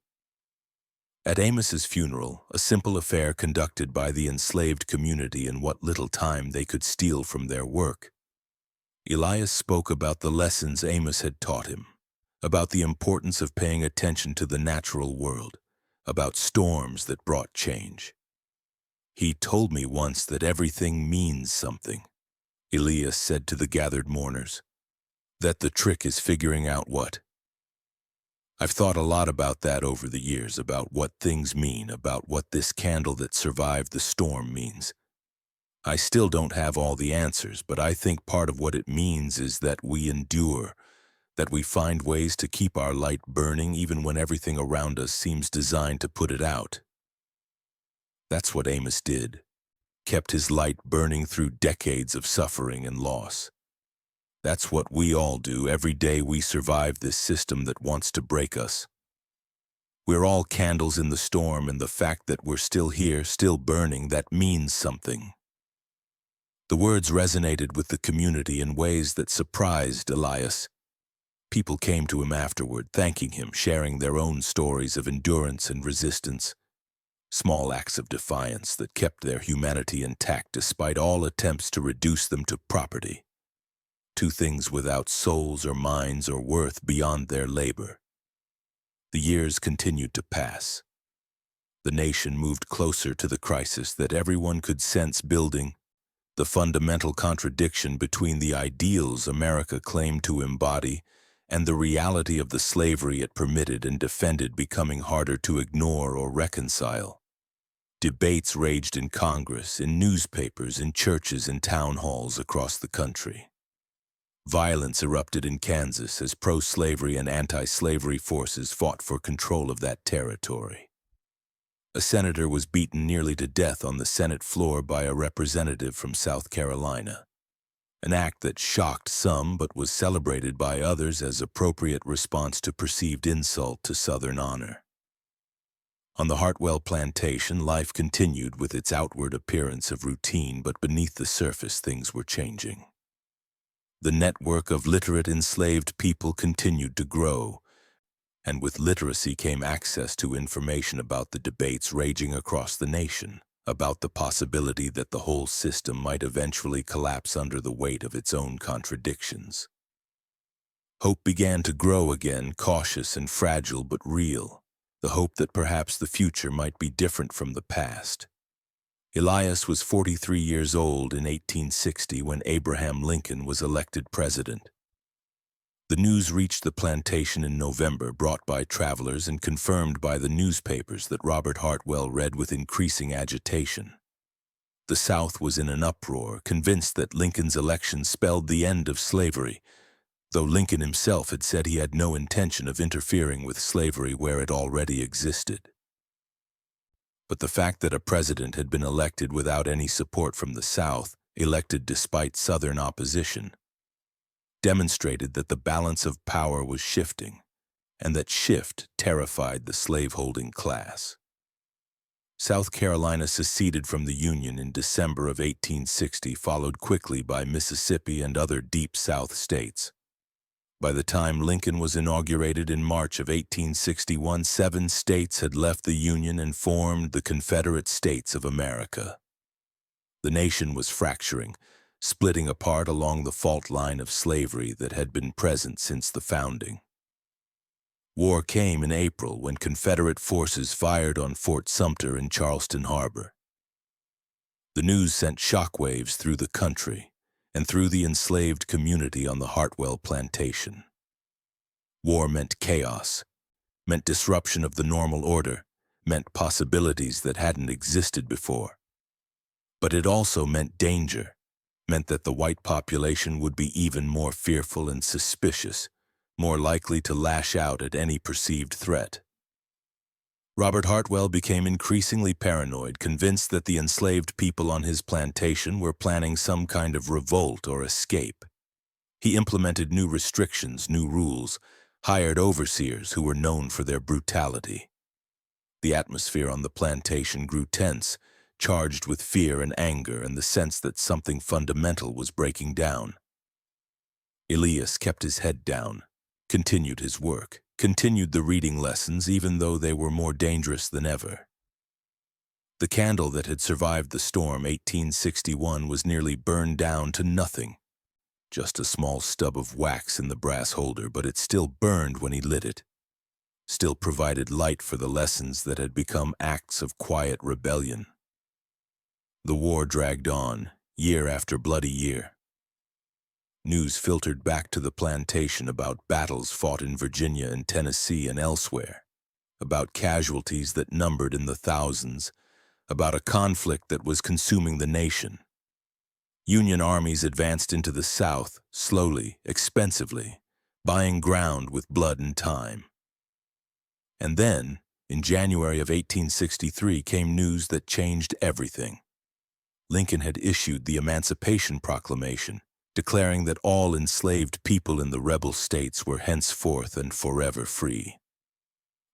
At Amos's funeral, a simple affair conducted by the enslaved community in what little time they could steal from their work, Elias spoke about the lessons Amos had taught him, about the importance of paying attention to the natural world, about storms that brought change. He told me once that everything means something, Elias said to the gathered mourners, that the trick is figuring out what. I've thought a lot about that over the years, about what things mean, about what this candle that survived the storm means. I still don't have all the answers, but I think part of what it means is that we endure, that we find ways to keep our light burning even when everything around us seems designed to put it out. That's what Amos did, kept his light burning through decades of suffering and loss. That's what we all do every day we survive this system that wants to break us. We're all candles in the storm, and the fact that we're still here, still burning, that means something. The words resonated with the community in ways that surprised Elias. People came to him afterward, thanking him, sharing their own stories of endurance and resistance. Small acts of defiance that kept their humanity intact despite all attempts to reduce them to property. Two things without souls or minds or worth beyond their labor. The years continued to pass. The nation moved closer to the crisis that everyone could sense building, the fundamental contradiction between the ideals America claimed to embody and the reality of the slavery it permitted and defended becoming harder to ignore or reconcile. Debates raged in Congress, in newspapers, in churches, and town halls across the country. Violence erupted in Kansas as pro-slavery and anti-slavery forces fought for control of that territory. A senator was beaten nearly to death on the Senate floor by a representative from South Carolina, an act that shocked some but was celebrated by others as appropriate response to perceived insult to Southern honor. On the Hartwell plantation, life continued with its outward appearance of routine, but beneath the surface things were changing. The network of literate enslaved people continued to grow, and with literacy came access to information about the debates raging across the nation, about the possibility that the whole system might eventually collapse under the weight of its own contradictions. Hope began to grow again, cautious and fragile but real. The hope that perhaps the future might be different from the past. Elias was 43 years old in 1860 when Abraham Lincoln was elected president. The news reached the plantation in November, brought by travelers and confirmed by the newspapers that Robert Hartwell read with increasing agitation. The South was in an uproar, convinced that Lincoln's election spelled the end of slavery, though Lincoln himself had said he had no intention of interfering with slavery where it already existed. But the fact that a president had been elected without any support from the South, elected despite Southern opposition, demonstrated that the balance of power was shifting, and that shift terrified the slaveholding class. South Carolina seceded from the Union in December of 1860, followed quickly by Mississippi and other Deep South states. By the time Lincoln was inaugurated in March of 1861, 7 states had left the Union and formed the Confederate States of America. The nation was fracturing, splitting apart along the fault line of slavery that had been present since the founding. War came in April when Confederate forces fired on Fort Sumter in Charleston Harbor. The news sent shockwaves through the country and through the enslaved community on the Hartwell plantation. War meant chaos, meant disruption of the normal order, meant possibilities that hadn't existed before. But it also meant danger, meant that the white population would be even more fearful and suspicious, more likely to lash out at any perceived threat. Robert Hartwell became increasingly paranoid, convinced that the enslaved people on his plantation were planning some kind of revolt or escape. He implemented new restrictions, new rules, hired overseers who were known for their brutality. The atmosphere on the plantation grew tense, charged with fear and anger and the sense that something fundamental was breaking down. Elias kept his head down, continued his work, continued the reading lessons even though they were more dangerous than ever. The candle that had survived the storm, 1861, was nearly burned down to nothing. Just a small stub of wax in the brass holder, but it still burned when he lit it. still provided light for the lessons that had become acts of quiet rebellion. The war dragged on, year after bloody year. News filtered back to the plantation about battles fought in Virginia and Tennessee and elsewhere, about casualties that numbered in the thousands, about a conflict that was consuming the nation. Union armies advanced into the South, slowly, expensively, buying ground with blood and time. And then, in January of 1863, came news that changed everything. Lincoln had issued the Emancipation Proclamation, declaring that all enslaved people in the rebel states were henceforth and forever free.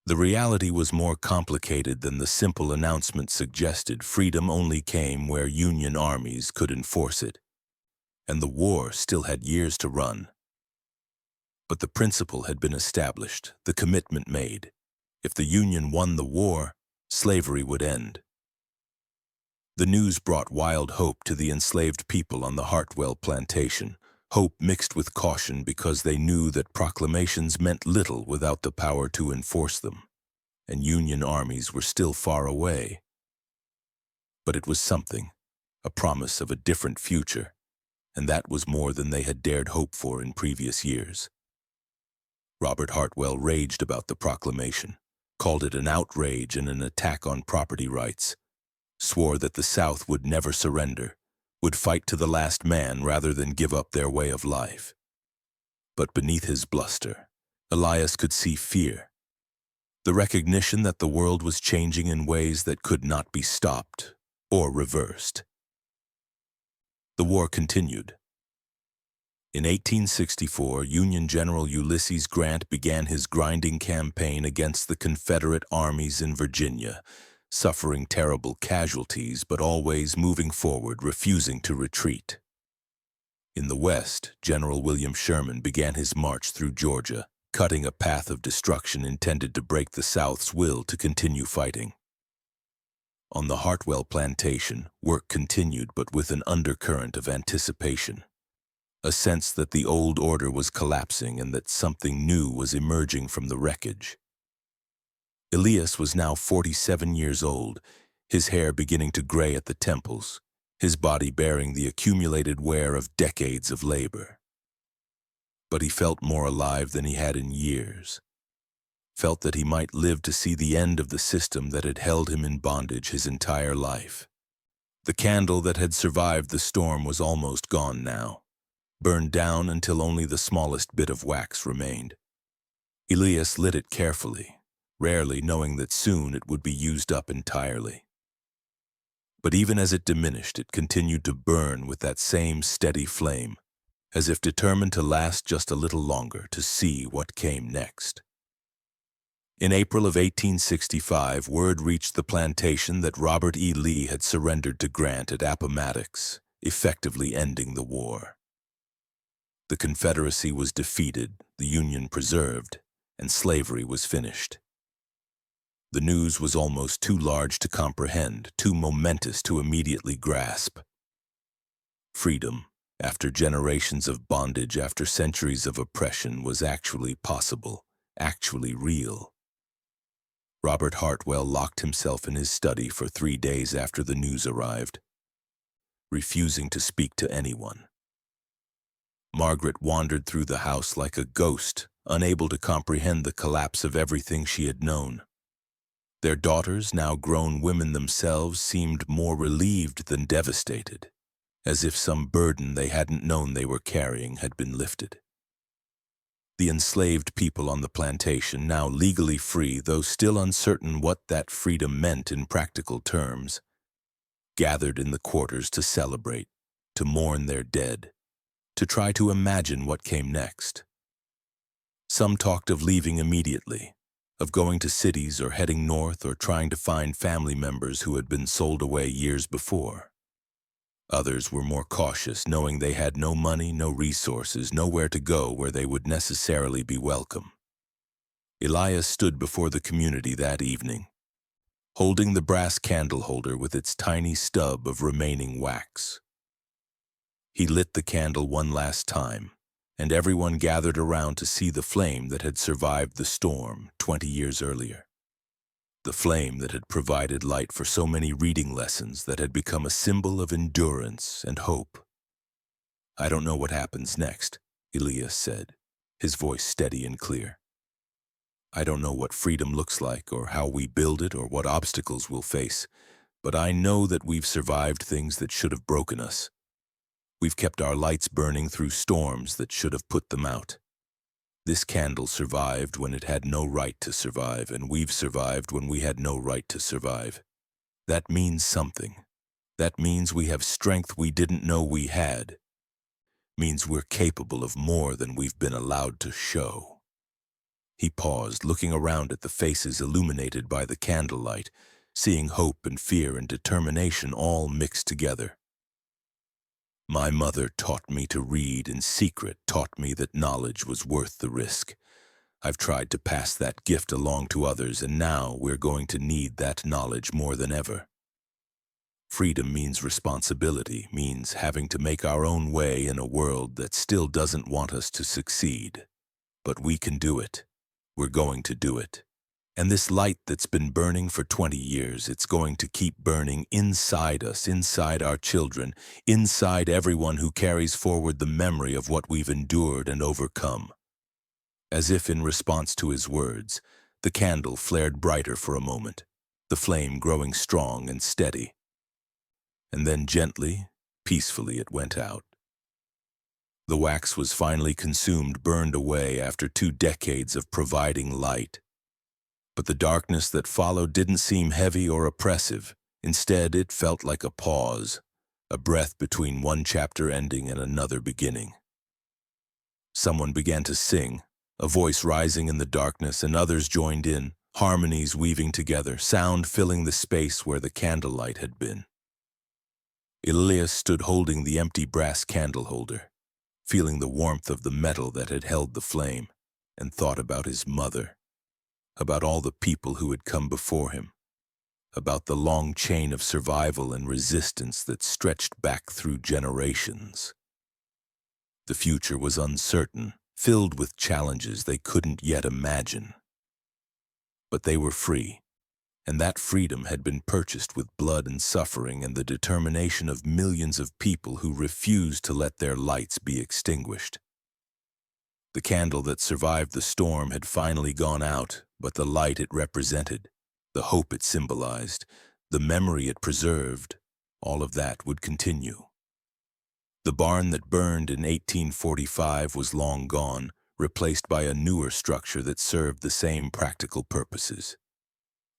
The reality was more complicated than the simple announcement suggested. Freedom only came where Union armies could enforce it, and the war still had years to run. But the principle had been established, the commitment made. If the Union won the war, slavery would end. The news brought wild hope to the enslaved people on the Hartwell plantation, hope mixed with caution because they knew that proclamations meant little without the power to enforce them, and Union armies were still far away. But it was something, a promise of a different future, and that was more than they had dared hope for in previous years. Robert Hartwell raged about the proclamation, called it an outrage and an attack on property rights, swore that the South would never surrender, would fight to the last man rather than give up their way of life. But beneath his bluster, Elias could see fear, the recognition that the world was changing in ways that could not be stopped or reversed. The war continued. In 1864, Union General Ulysses Grant began his grinding campaign against the Confederate armies in Virginia, suffering terrible casualties but always moving forward, refusing to retreat. In the West, General William Sherman began his march through Georgia, cutting a path of destruction intended to break the South's will to continue fighting. On the Hartwell plantation, work continued but with an undercurrent of anticipation, a sense that the old order was collapsing and that something new was emerging from the wreckage. Elias was now 47 years old, his hair beginning to gray at the temples, his body bearing the accumulated wear of decades of labor. But he felt more alive than he had in years, felt that he might live to see the end of the system that had held him in bondage his entire life. The candle that had survived the storm was almost gone now, burned down until only the smallest bit of wax remained. Elias lit it carefully, rarely knowing that soon it would be used up entirely. But even as it diminished, it continued to burn with that same steady flame, as if determined to last just a little longer, to see what came next. In April of 1865, word reached the plantation that Robert E. Lee had surrendered to Grant at Appomattox, effectively ending the war. The Confederacy was defeated, the Union preserved, and slavery was finished. The news was almost too large to comprehend, too momentous to immediately grasp. Freedom, after generations of bondage, after centuries of oppression, was actually possible, actually real. Robert Hartwell locked himself in his study for 3 days after the news arrived, refusing to speak to anyone. Margaret wandered through the house like a ghost, unable to comprehend the collapse of everything she had known. Their daughters, now grown women themselves, seemed more relieved than devastated, as if some burden they hadn't known they were carrying had been lifted. The enslaved people on the plantation, now legally free, though still uncertain what that freedom meant in practical terms, gathered in the quarters to celebrate, to mourn their dead, to try to imagine what came next. Some talked of leaving immediately, of going to cities or heading north or trying to find family members who had been sold away years before. Others were more cautious, knowing they had no money, no resources, nowhere to go where they would necessarily be welcome. Elias stood before the community that evening, holding the brass candle holder with its tiny stub of remaining wax. He lit the candle one last time, and everyone gathered around to see the flame that had survived the storm 20 years earlier. The flame that had provided light for so many reading lessons, that had become a symbol of endurance and hope. "I don't know what happens next," Elias said, his voice steady and clear. "I don't know what freedom looks like, or how we build it, or what obstacles we'll face, but I know that we've survived things that should have broken us. We've kept our lights burning through storms that should have put them out. This candle survived when it had no right to survive, and we've survived when we had no right to survive. That means something. That means we have strength we didn't know we had. Means we're capable of more than we've been allowed to show." He paused, looking around at the faces illuminated by the candlelight, seeing hope and fear and determination all mixed together. "My mother taught me to read in secret, taught me that knowledge was worth the risk. I've tried to pass that gift along to others, and now we're going to need that knowledge more than ever. Freedom means responsibility, means having to make our own way in a world that still doesn't want us to succeed. But we can do it. We're going to do it. And this light that's been burning for 20 years, it's going to keep burning inside us, inside our children, inside everyone who carries forward the memory of what we've endured and overcome." As if in response to his words, the candle flared brighter for a moment, the flame growing strong and steady. And then gently, peacefully it went out. The wax was finally consumed, burned away after 2 decades of providing light. But the darkness that followed didn't seem heavy or oppressive. Instead, it felt like a pause, a breath between one chapter ending and another beginning. Someone began to sing, a voice rising in the darkness, and others joined in, harmonies weaving together, sound filling the space where the candlelight had been. Elias stood holding the empty brass candle holder, feeling the warmth of the metal that had held the flame, and thought about his mother, about all the people who had come before him, about the long chain of survival and resistance that stretched back through generations. The future was uncertain, filled with challenges they couldn't yet imagine. But they were free, and that freedom had been purchased with blood and suffering and the determination of millions of people who refused to let their lights be extinguished. The candle that survived the storm had finally gone out, but the light it represented, the hope it symbolized, the memory it preserved, all of that would continue. The barn that burned in 1845 was long gone, replaced by a newer structure that served the same practical purposes.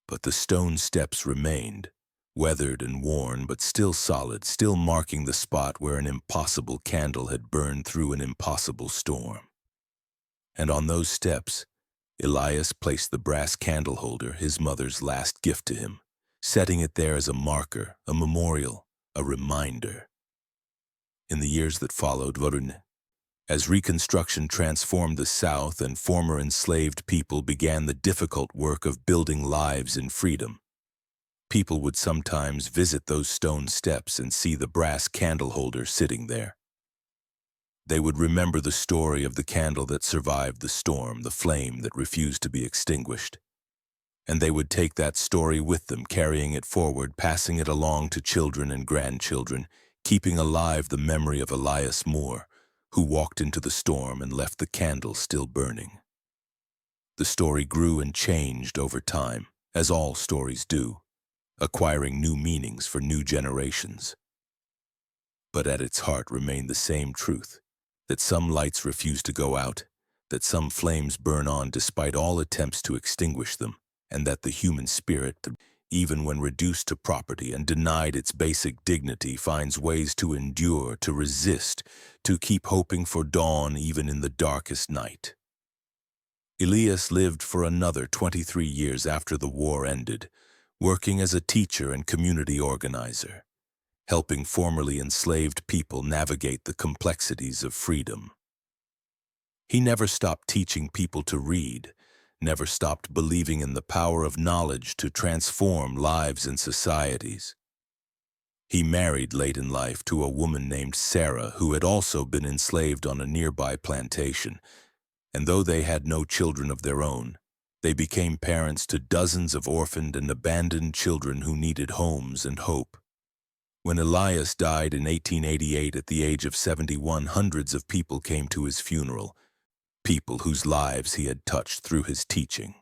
But the stone steps remained, weathered and worn, but still solid, still marking the spot where an impossible candle had burned through an impossible storm. And on those steps, Elias placed the brass candle holder, his mother's last gift to him, setting it there as a marker, a memorial, a reminder. In the years that followed, as Reconstruction transformed the South and former enslaved people began the difficult work of building lives in freedom, people would sometimes visit those stone steps and see the brass candle holder sitting there. They would remember the story of the candle that survived the storm, the flame that refused to be extinguished. And they would take that story with them, carrying it forward, passing it along to children and grandchildren, keeping alive the memory of Elias Moore, who walked into the storm and left the candle still burning. The story grew and changed over time, as all stories do, acquiring new meanings for new generations. But at its heart remained the same truth, that some lights refuse to go out, that some flames burn on despite all attempts to extinguish them, and that the human spirit, even when reduced to property and denied its basic dignity, finds ways to endure, to resist, to keep hoping for dawn even in the darkest night. Elias lived for another 23 years after the war ended, working as a teacher and community organizer, helping formerly enslaved people navigate the complexities of freedom. He never stopped teaching people to read, never stopped believing in the power of knowledge to transform lives and societies. He married late in life to a woman named Sarah who had also been enslaved on a nearby plantation, and though they had no children of their own, they became parents to dozens of orphaned and abandoned children who needed homes and hope. When Elias died in 1888 at the age of 71, hundreds of people came to his funeral, people whose lives he had touched through his teaching,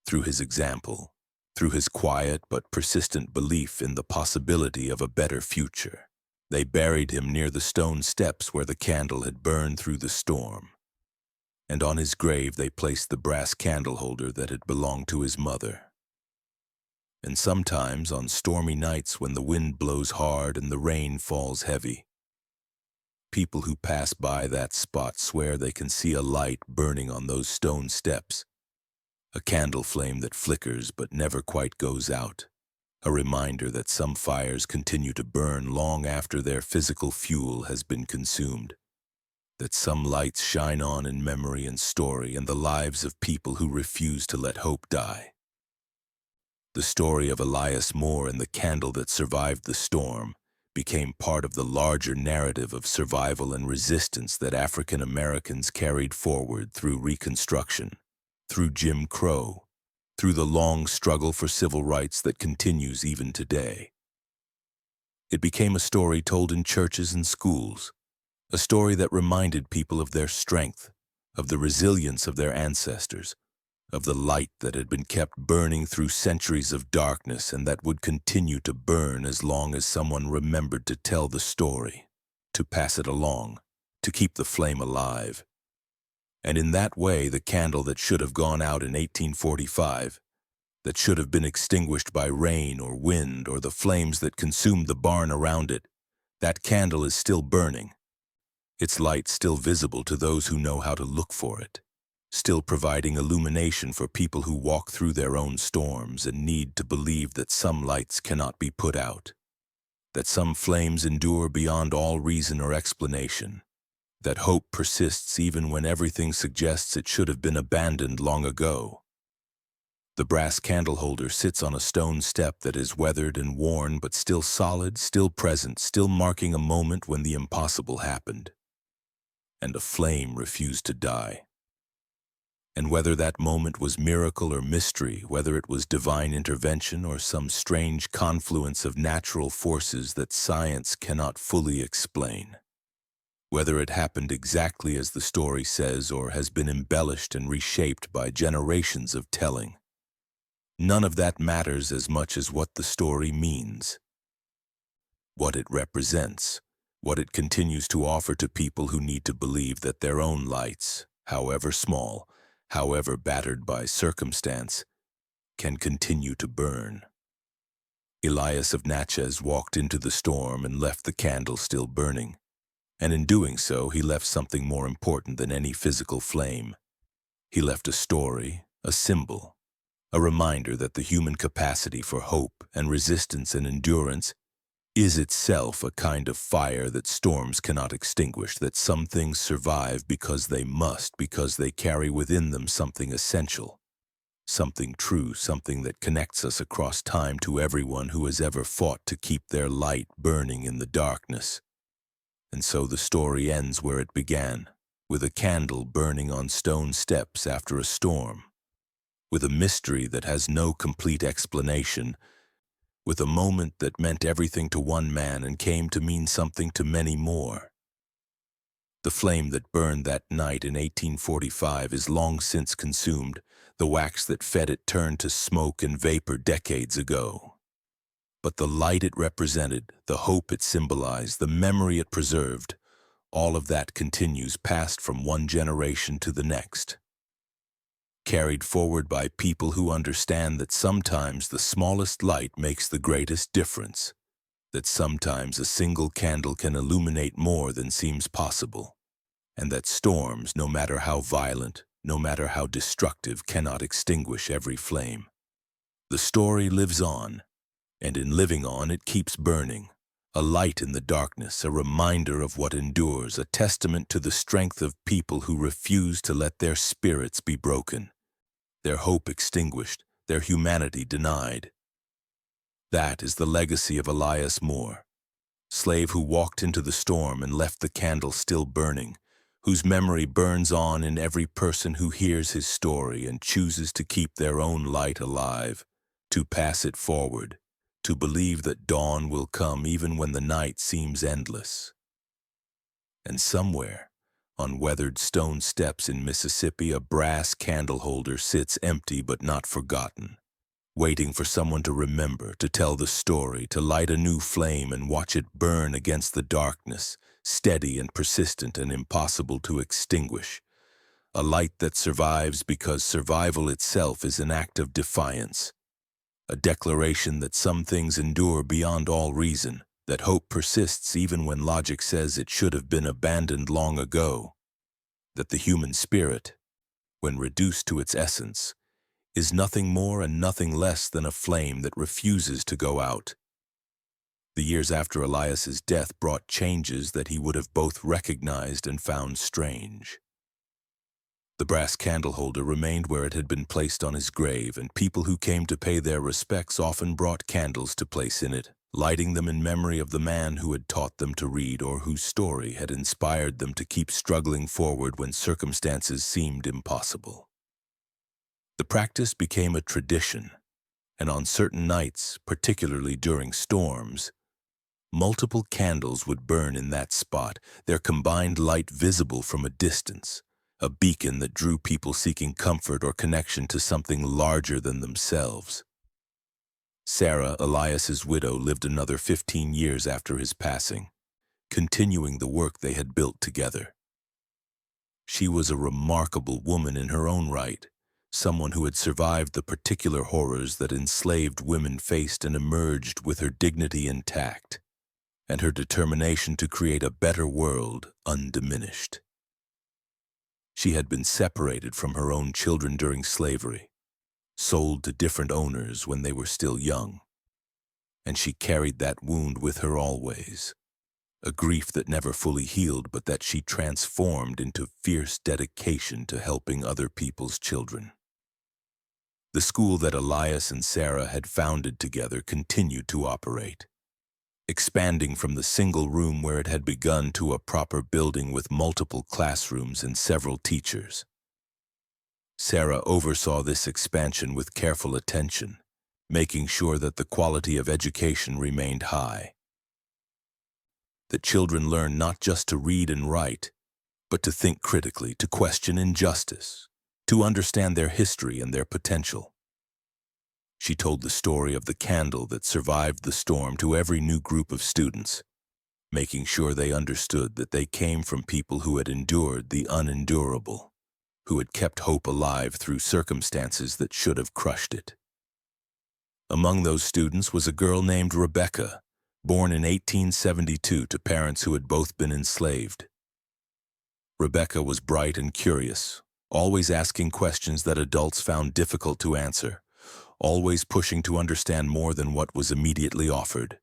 through his example, through his quiet but persistent belief in the possibility of a better future. They buried him near the stone steps where the candle had burned through the storm, and on his grave they placed the brass candle holder that had belonged to his mother. And sometimes, on stormy nights when the wind blows hard and the rain falls heavy, people who pass by that spot swear they can see a light burning on those stone steps, a candle flame that flickers but never quite goes out, a reminder that some fires continue to burn long after their physical fuel has been consumed, that some lights shine on in memory and story and the lives of people who refuse to let hope die. The story of Elias Moore and the candle that survived the storm became part of the larger narrative of survival and resistance that African Americans carried forward through Reconstruction, through Jim Crow, through the long struggle for civil rights that continues even today. It became a story told in churches and schools, a story that reminded people of their strength, of the resilience of their ancestors, of the light that had been kept burning through centuries of darkness and that would continue to burn as long as someone remembered to tell the story, to pass it along, to keep the flame alive. And in that way, the candle that should have gone out in 1845, that should have been extinguished by rain or wind or the flames that consumed the barn around it, that candle is still burning, its light still visible to those who know how to look for it, still providing illumination for people who walk through their own storms and need to believe that some lights cannot be put out, that some flames endure beyond all reason or explanation, that hope persists even when everything suggests it should have been abandoned long ago. The brass candle holder sits on a stone step that is weathered and worn but still solid, still present, still marking a moment when the impossible happened, and a flame refused to die. And whether that moment was miracle or mystery, whether it was divine intervention or some strange confluence of natural forces that science cannot fully explain, whether it happened exactly as the story says or has been embellished and reshaped by generations of telling, none of that matters as much as what the story means, what it represents, what it continues to offer to people who need to believe that their own lights, however small, however battered by circumstance, can continue to burn. Elias of Natchez walked into the storm and left the candle still burning, and in doing so he left something more important than any physical flame. He left a story, a symbol, a reminder that the human capacity for hope and resistance and endurance is itself a kind of fire that storms cannot extinguish, that some things survive because they must, because they carry within them something essential, something true, something that connects us across time to everyone who has ever fought to keep their light burning in the darkness. And so the story ends where it began, with a candle burning on stone steps after a storm, with a mystery that has no complete explanation, with a moment that meant everything to one man and came to mean something to many more. The flame that burned that night in 1845 is long since consumed. The wax that fed it turned to smoke and vapor decades ago. But the light it represented, the hope it symbolized, the memory it preserved, all of that continues passed from one generation to the next, carried forward by people who understand that sometimes the smallest light makes the greatest difference, that sometimes a single candle can illuminate more than seems possible, and that storms, no matter how violent, no matter how destructive, cannot extinguish every flame. The story lives on, and in living on it keeps burning, a light in the darkness, a reminder of what endures, a testament to the strength of people who refuse to let their spirits be broken, their hope extinguished, their humanity denied. That is the legacy of Elias Moore, slave who walked into the storm and left the candle still burning, whose memory burns on in every person who hears his story and chooses to keep their own light alive, to pass it forward, to believe that dawn will come even when the night seems endless. And somewhere, on weathered stone steps in Mississippi, a brass candle holder sits empty but not forgotten, waiting for someone to remember, to tell the story, to light a new flame and watch it burn against the darkness, steady and persistent and impossible to extinguish. A light that survives because survival itself is an act of defiance. A declaration that some things endure beyond all reason, that hope persists even when logic says it should have been abandoned long ago. That the human spirit, when reduced to its essence, is nothing more and nothing less than a flame that refuses to go out. The years after Elias's death brought changes that he would have both recognized and found strange. The brass candle holder remained where it had been placed on his grave, and people who came to pay their respects often brought candles to place in it, lighting them in memory of the man who had taught them to read or whose story had inspired them to keep struggling forward when circumstances seemed impossible. The practice became a tradition, and on certain nights, particularly during storms, multiple candles would burn in that spot, their combined light visible from a distance, a beacon that drew people seeking comfort or connection to something larger than themselves. Sarah, Elias's widow, lived another 15 years after his passing, continuing the work they had built together. She was a remarkable woman in her own right, someone who had survived the particular horrors that enslaved women faced and emerged with her dignity intact, and her determination to create a better world undiminished. She had been separated from her own children during slavery, sold to different owners when they were still young, and she carried that wound with her always, a grief that never fully healed but that she transformed into fierce dedication to helping other people's children. The school that Elias and Sarah had founded together continued to operate, expanding from the single room where it had begun to a proper building with multiple classrooms and several teachers. Sarah oversaw this expansion with careful attention, making sure that the quality of education remained high. That children learned not just to read and write, but to think critically, to question injustice, to understand their history and their potential. She told the story of the candle that survived the storm to every new group of students, making sure they understood that they came from people who had endured the unendurable, who had kept hope alive through circumstances that should have crushed it. Among those students was a girl named Rebecca, born in 1872 to parents who had both been enslaved. Rebecca was bright and curious, always asking questions that adults found difficult to answer, always pushing to understand more than what was immediately offered.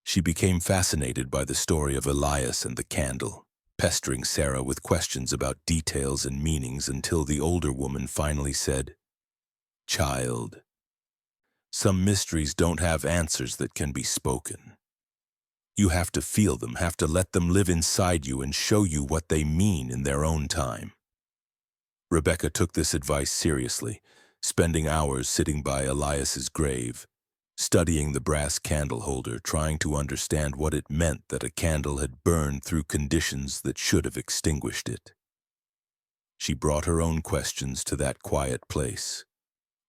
She became fascinated by the story of Elias and the candle, pestering Sarah with questions about details and meanings until the older woman finally said, "Child, some mysteries don't have answers that can be spoken. You have to feel them, have to let them live inside you and show you what they mean in their own time." Rebecca took this advice seriously, spending hours sitting by Elias's grave, studying the brass candle holder, trying to understand what it meant that a candle had burned through conditions that should have extinguished it. She brought her own questions to that quiet place,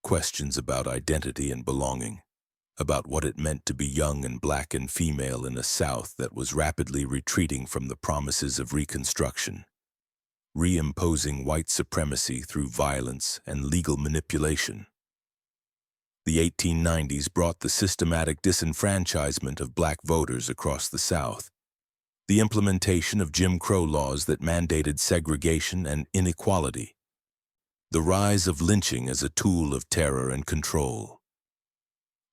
questions about identity and belonging, about what it meant to be young and black and female in a South that was rapidly retreating from the promises of Reconstruction, reimposing white supremacy through violence and legal manipulation. The 1890s brought the systematic disenfranchisement of black voters across the South, the implementation of Jim Crow laws that mandated segregation and inequality, the rise of lynching as a tool of terror and control.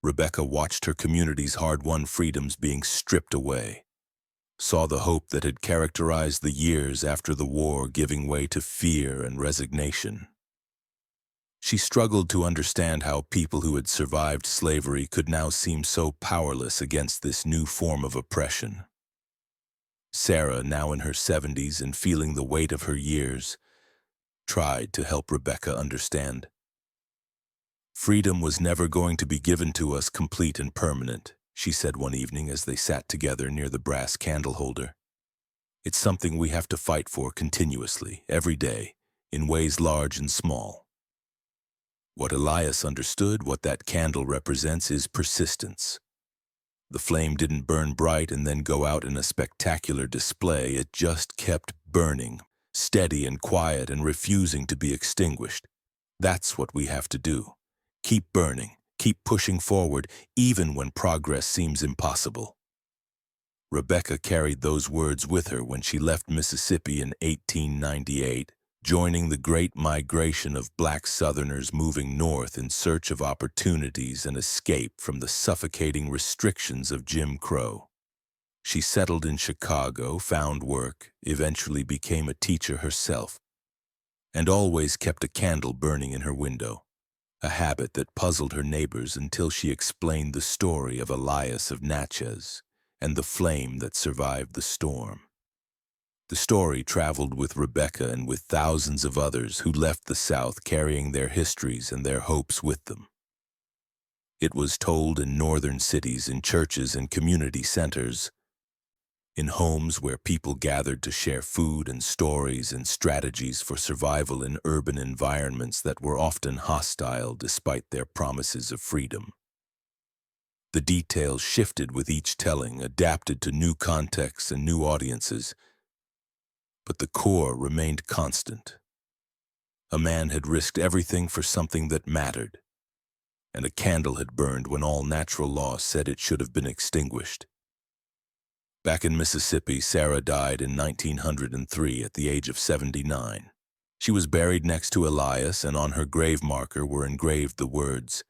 Rebecca watched her community's hard-won freedoms being stripped away, saw the hope that had characterized the years after the war giving way to fear and resignation. She struggled to understand how people who had survived slavery could now seem so powerless against this new form of oppression. Sarah, now in her 70s and feeling the weight of her years, tried to help Rebecca understand. "Freedom was never going to be given to us complete and permanent," she said one evening as they sat together near the brass candle holder. "It's something we have to fight for continuously, every day, in ways large and small." What Elias understood, what that candle represents, is persistence. The flame didn't burn bright and then go out in a spectacular display. It just kept burning, steady and quiet and refusing to be extinguished. That's what we have to do. Keep burning, keep pushing forward, even when progress seems impossible. Rebecca carried those words with her when she left Mississippi in 1898, joining the great migration of black Southerners moving north in search of opportunities and escape from the suffocating restrictions of Jim Crow. She settled in Chicago, found work, eventually became a teacher herself, and always kept a candle burning in her window, a habit that puzzled her neighbors until she explained the story of Elias of Natchez and the flame that survived the storm. The story traveled with Rebecca and with thousands of others who left the South carrying their histories and their hopes with them. It was told in northern cities, in churches and community centers, in homes where people gathered to share food and stories and strategies for survival in urban environments that were often hostile despite their promises of freedom. The details shifted with each telling, adapted to new contexts and new audiences, but the core remained constant. A man had risked everything for something that mattered, and a candle had burned when all natural law said it should have been extinguished. Back in Mississippi, Sarah died in 1903 at the age of 79. She was buried next to Elias, and on her grave marker were engraved the words,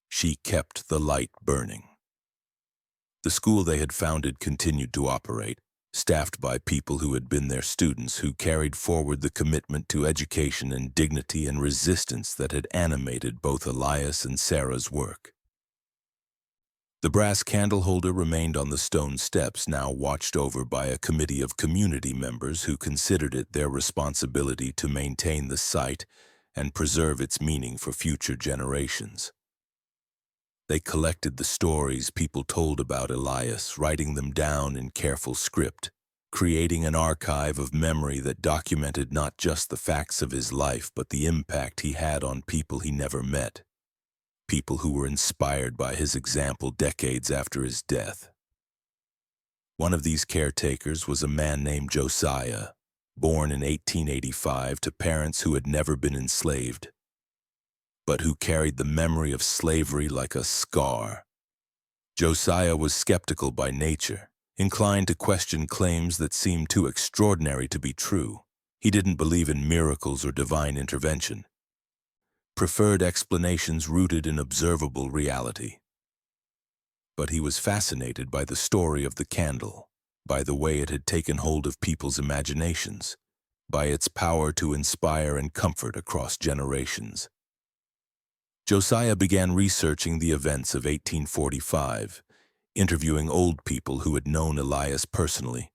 "She kept the light burning." The school they had founded continued to operate, staffed by people who had been their students, who carried forward the commitment to education and dignity and resistance that had animated both Elias and Sarah's work. The brass candle holder remained on the stone steps, now watched over by a committee of community members who considered it their responsibility to maintain the site and preserve its meaning for future generations. They collected the stories people told about Elias, writing them down in careful script, creating an archive of memory that documented not just the facts of his life, but the impact he had on people he never met, people who were inspired by his example decades after his death. One of these caretakers was a man named Josiah, born in 1885 to parents who had never been enslaved, but who carried the memory of slavery like a scar. Josiah was skeptical by nature, inclined to question claims that seemed too extraordinary to be true. He didn't believe in miracles or divine intervention, preferred explanations rooted in observable reality. But he was fascinated by the story of the candle, by the way it had taken hold of people's imaginations, by its power to inspire and comfort across generations. Josiah began researching the events of 1845, interviewing old people who had known Elias personally,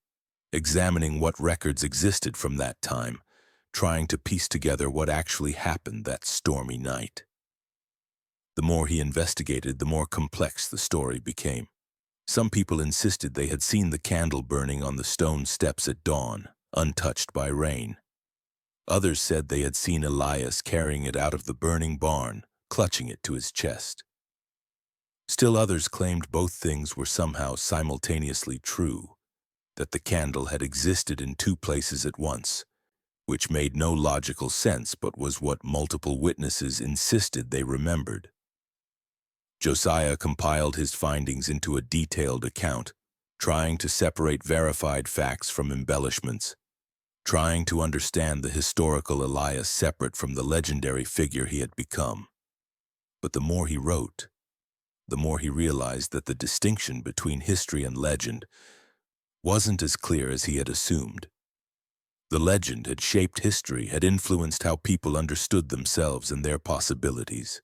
examining what records existed from that time, trying to piece together what actually happened that stormy night. The more he investigated, the more complex the story became. Some people insisted they had seen the candle burning on the stone steps at dawn, untouched by rain. Others said they had seen Elias carrying it out of the burning barn, clutching it to his chest. Still others claimed both things were somehow simultaneously true, that the candle had existed in two places at once, which made no logical sense but was what multiple witnesses insisted they remembered. Josiah compiled his findings into a detailed account, trying to separate verified facts from embellishments, trying to understand the historical Elias separate from the legendary figure he had become. But the more he wrote, the more he realized that the distinction between history and legend wasn't as clear as he had assumed. The legend had shaped history, had influenced how people understood themselves and their possibilities.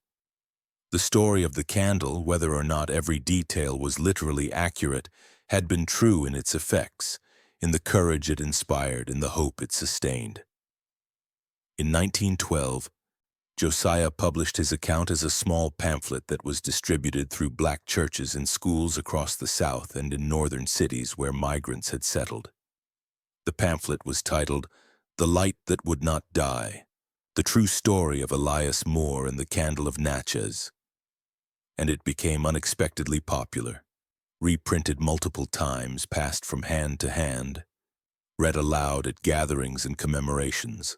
The story of the candle, whether or not every detail was literally accurate, had been true in its effects, in the courage it inspired, in the hope it sustained. In 1912, Josiah published his account as a small pamphlet that was distributed through black churches in schools across the South and in northern cities where migrants had settled. The pamphlet was titled, "The Light That Would Not Die, The True Story of Elias Moore and the Candle of Natchez," and it became unexpectedly popular, reprinted multiple times, passed from hand to hand, read aloud at gatherings and commemorations.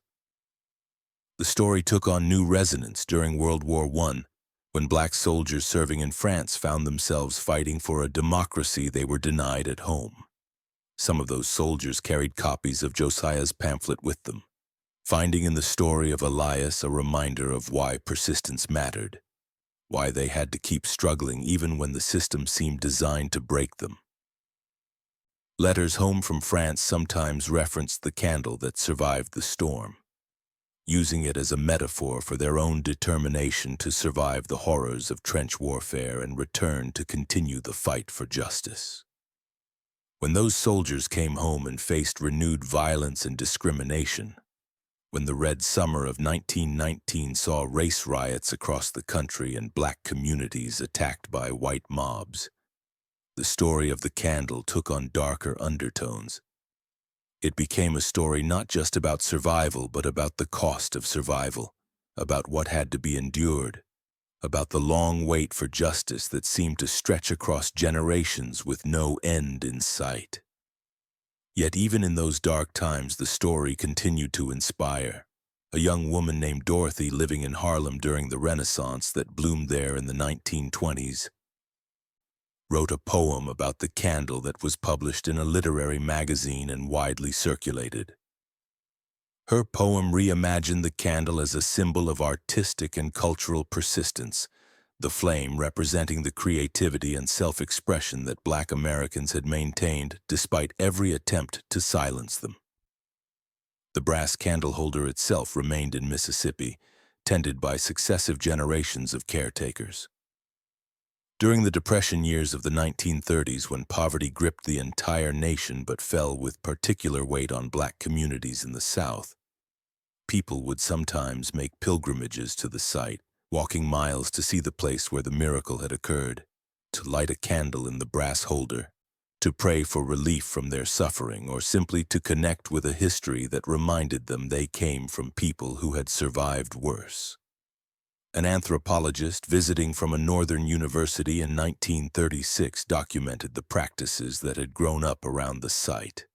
The story took on new resonance during World War I, when black soldiers serving in France found themselves fighting for a democracy they were denied at home. Some of those soldiers carried copies of Josiah's pamphlet with them, finding in the story of Elias a reminder of why persistence mattered, why they had to keep struggling even when the system seemed designed to break them. Letters home from France sometimes referenced the candle that survived the storm, using it as a metaphor for their own determination to survive the horrors of trench warfare and return to continue the fight for justice. When those soldiers came home and faced renewed violence and discrimination, when the Red Summer of 1919 saw race riots across the country and black communities attacked by white mobs, the story of the candle took on darker undertones. It became a story not just about survival, but about the cost of survival, about what had to be endured, about the long wait for justice that seemed to stretch across generations with no end in sight. Yet even in those dark times, the story continued to inspire. A young woman named Dorothy, living in Harlem during the Renaissance that bloomed there in the 1920s, wrote a poem about the candle that was published in a literary magazine and widely circulated. Her poem reimagined the candle as a symbol of artistic and cultural persistence, the flame representing the creativity and self-expression that Black Americans had maintained despite every attempt to silence them. The brass candle holder itself remained in Mississippi, tended by successive generations of caretakers. During the Depression years of the 1930s, when poverty gripped the entire nation but fell with particular weight on black communities in the South, people would sometimes make pilgrimages to the site, walking miles to see the place where the miracle had occurred, to light a candle in the brass holder, to pray for relief from their suffering, or simply to connect with a history that reminded them they came from people who had survived worse. An anthropologist visiting from a northern university in 1936 documented the practices that had grown up around the site.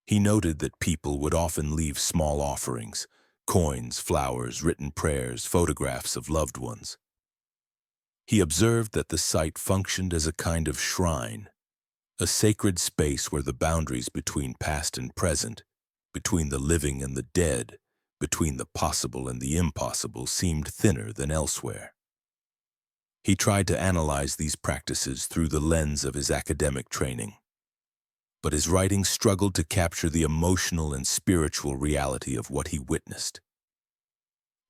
He noted that people would often leave small offerings, coins, flowers, written prayers, photographs of loved ones. He observed that the site functioned as a kind of shrine, a sacred space where the boundaries between past and present, between the living and the dead, between the possible and the impossible seemed thinner than elsewhere. He tried to analyze these practices through the lens of his academic training, but his writing struggled to capture the emotional and spiritual reality of what he witnessed.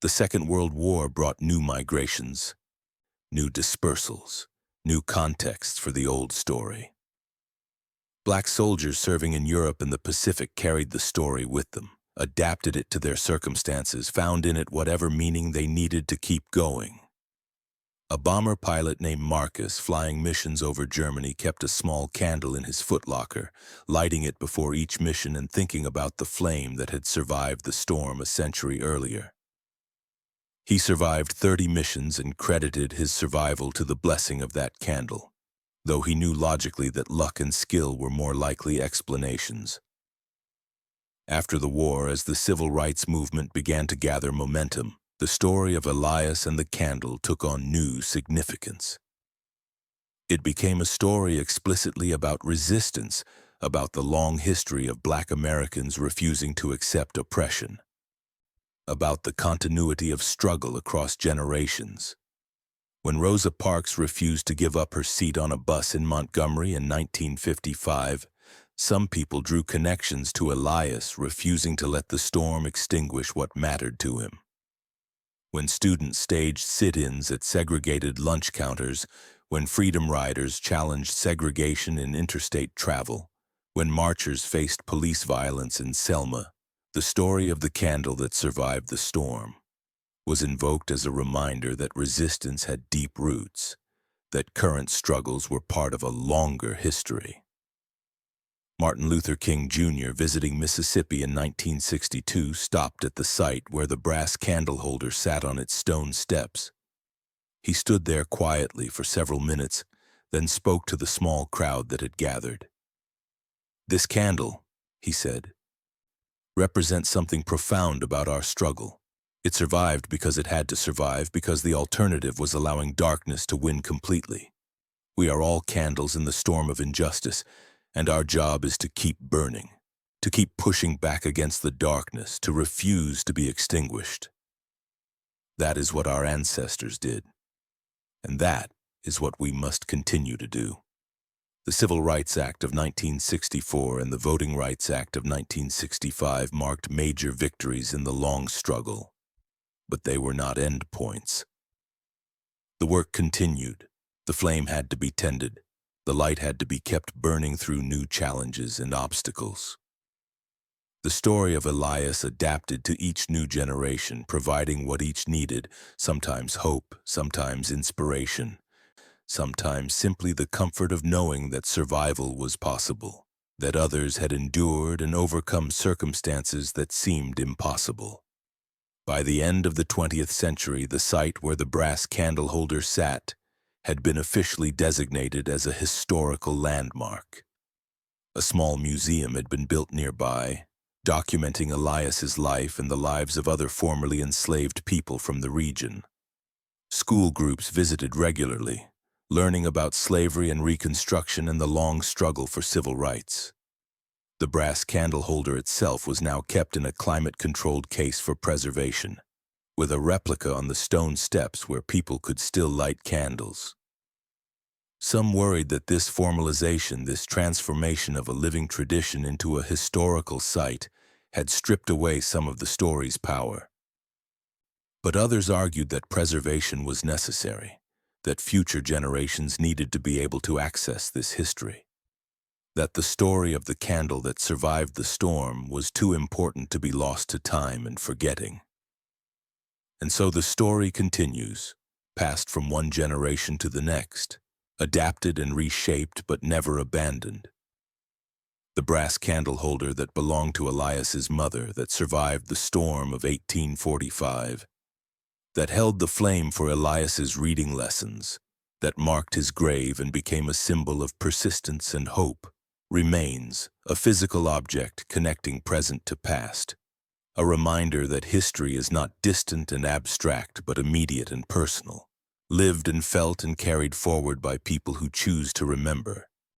The Second World War brought new migrations, new dispersals, new contexts for the old story. Black soldiers serving in Europe and the Pacific carried the story with them, adapted it to their circumstances, found in it whatever meaning they needed to keep going. A bomber pilot named Marcus, flying missions over Germany, kept a small candle in his footlocker, lighting it before each mission and thinking about the flame that had survived the storm a century earlier. He survived 30 missions and credited his survival to the blessing of that candle, though he knew logically that luck and skill were more likely explanations. After the war, as the civil rights movement began to gather momentum, the story of Elias and the candle took on new significance. It became a story explicitly about resistance, about the long history of Black Americans refusing to accept oppression, about the continuity of struggle across generations. When Rosa Parks refused to give up her seat on a bus in Montgomery in 1955, Some people drew connections to Elias, refusing to let the storm extinguish what mattered to him. When students staged sit-ins at segregated lunch counters, when freedom riders challenged segregation in interstate travel, when marchers faced police violence in Selma, the story of the candle that survived the storm was invoked as a reminder that resistance had deep roots, that current struggles were part of a longer history. Martin Luther King Jr., visiting Mississippi in 1962, stopped at the site where the brass candle holder sat on its stone steps. He stood there quietly for several minutes, then spoke to the small crowd that had gathered. "This candle," he said, "represents something profound about our struggle. It survived because it had to survive, because the alternative was allowing darkness to win completely. We are all candles in the storm of injustice, and our job is to keep burning, to keep pushing back against the darkness, to refuse to be extinguished. That is what our ancestors did, and that is what we must continue to do." The Civil Rights Act of 1964 and the Voting Rights Act of 1965 marked major victories in the long struggle, but they were not endpoints. The work continued. The flame had to be tended. The light had to be kept burning through new challenges and obstacles. The story of Elias adapted to each new generation, providing what each needed, sometimes hope, sometimes inspiration, sometimes simply the comfort of knowing that survival was possible, that others had endured and overcome circumstances that seemed impossible. By the end of the 20th century, the site where the brass candle holder sat had been officially designated as a historical landmark. A small museum had been built nearby, documenting Elias's life and the lives of other formerly enslaved people from the region. School groups visited regularly, learning about slavery and Reconstruction and the long struggle for civil rights. The brass candle holder itself was now kept in a climate-controlled case for preservation, with a replica on the stone steps where people could still light candles. Some worried that this formalization, this transformation of a living tradition into a historical site, had stripped away some of the story's power. But others argued that preservation was necessary, that future generations needed to be able to access this history, that the story of the candle that survived the storm was too important to be lost to time and forgetting. And so the story continues, passed from one generation to the next, adapted and reshaped but never abandoned. The brass candle holder that belonged to Elias's mother, that survived the storm of 1845, that held the flame for Elias's reading lessons, that marked his grave and became a symbol of persistence and hope, remains, a physical object connecting present to past, a reminder that history is not distant and abstract but immediate and personal, lived and felt and carried forward by people who choose to remember.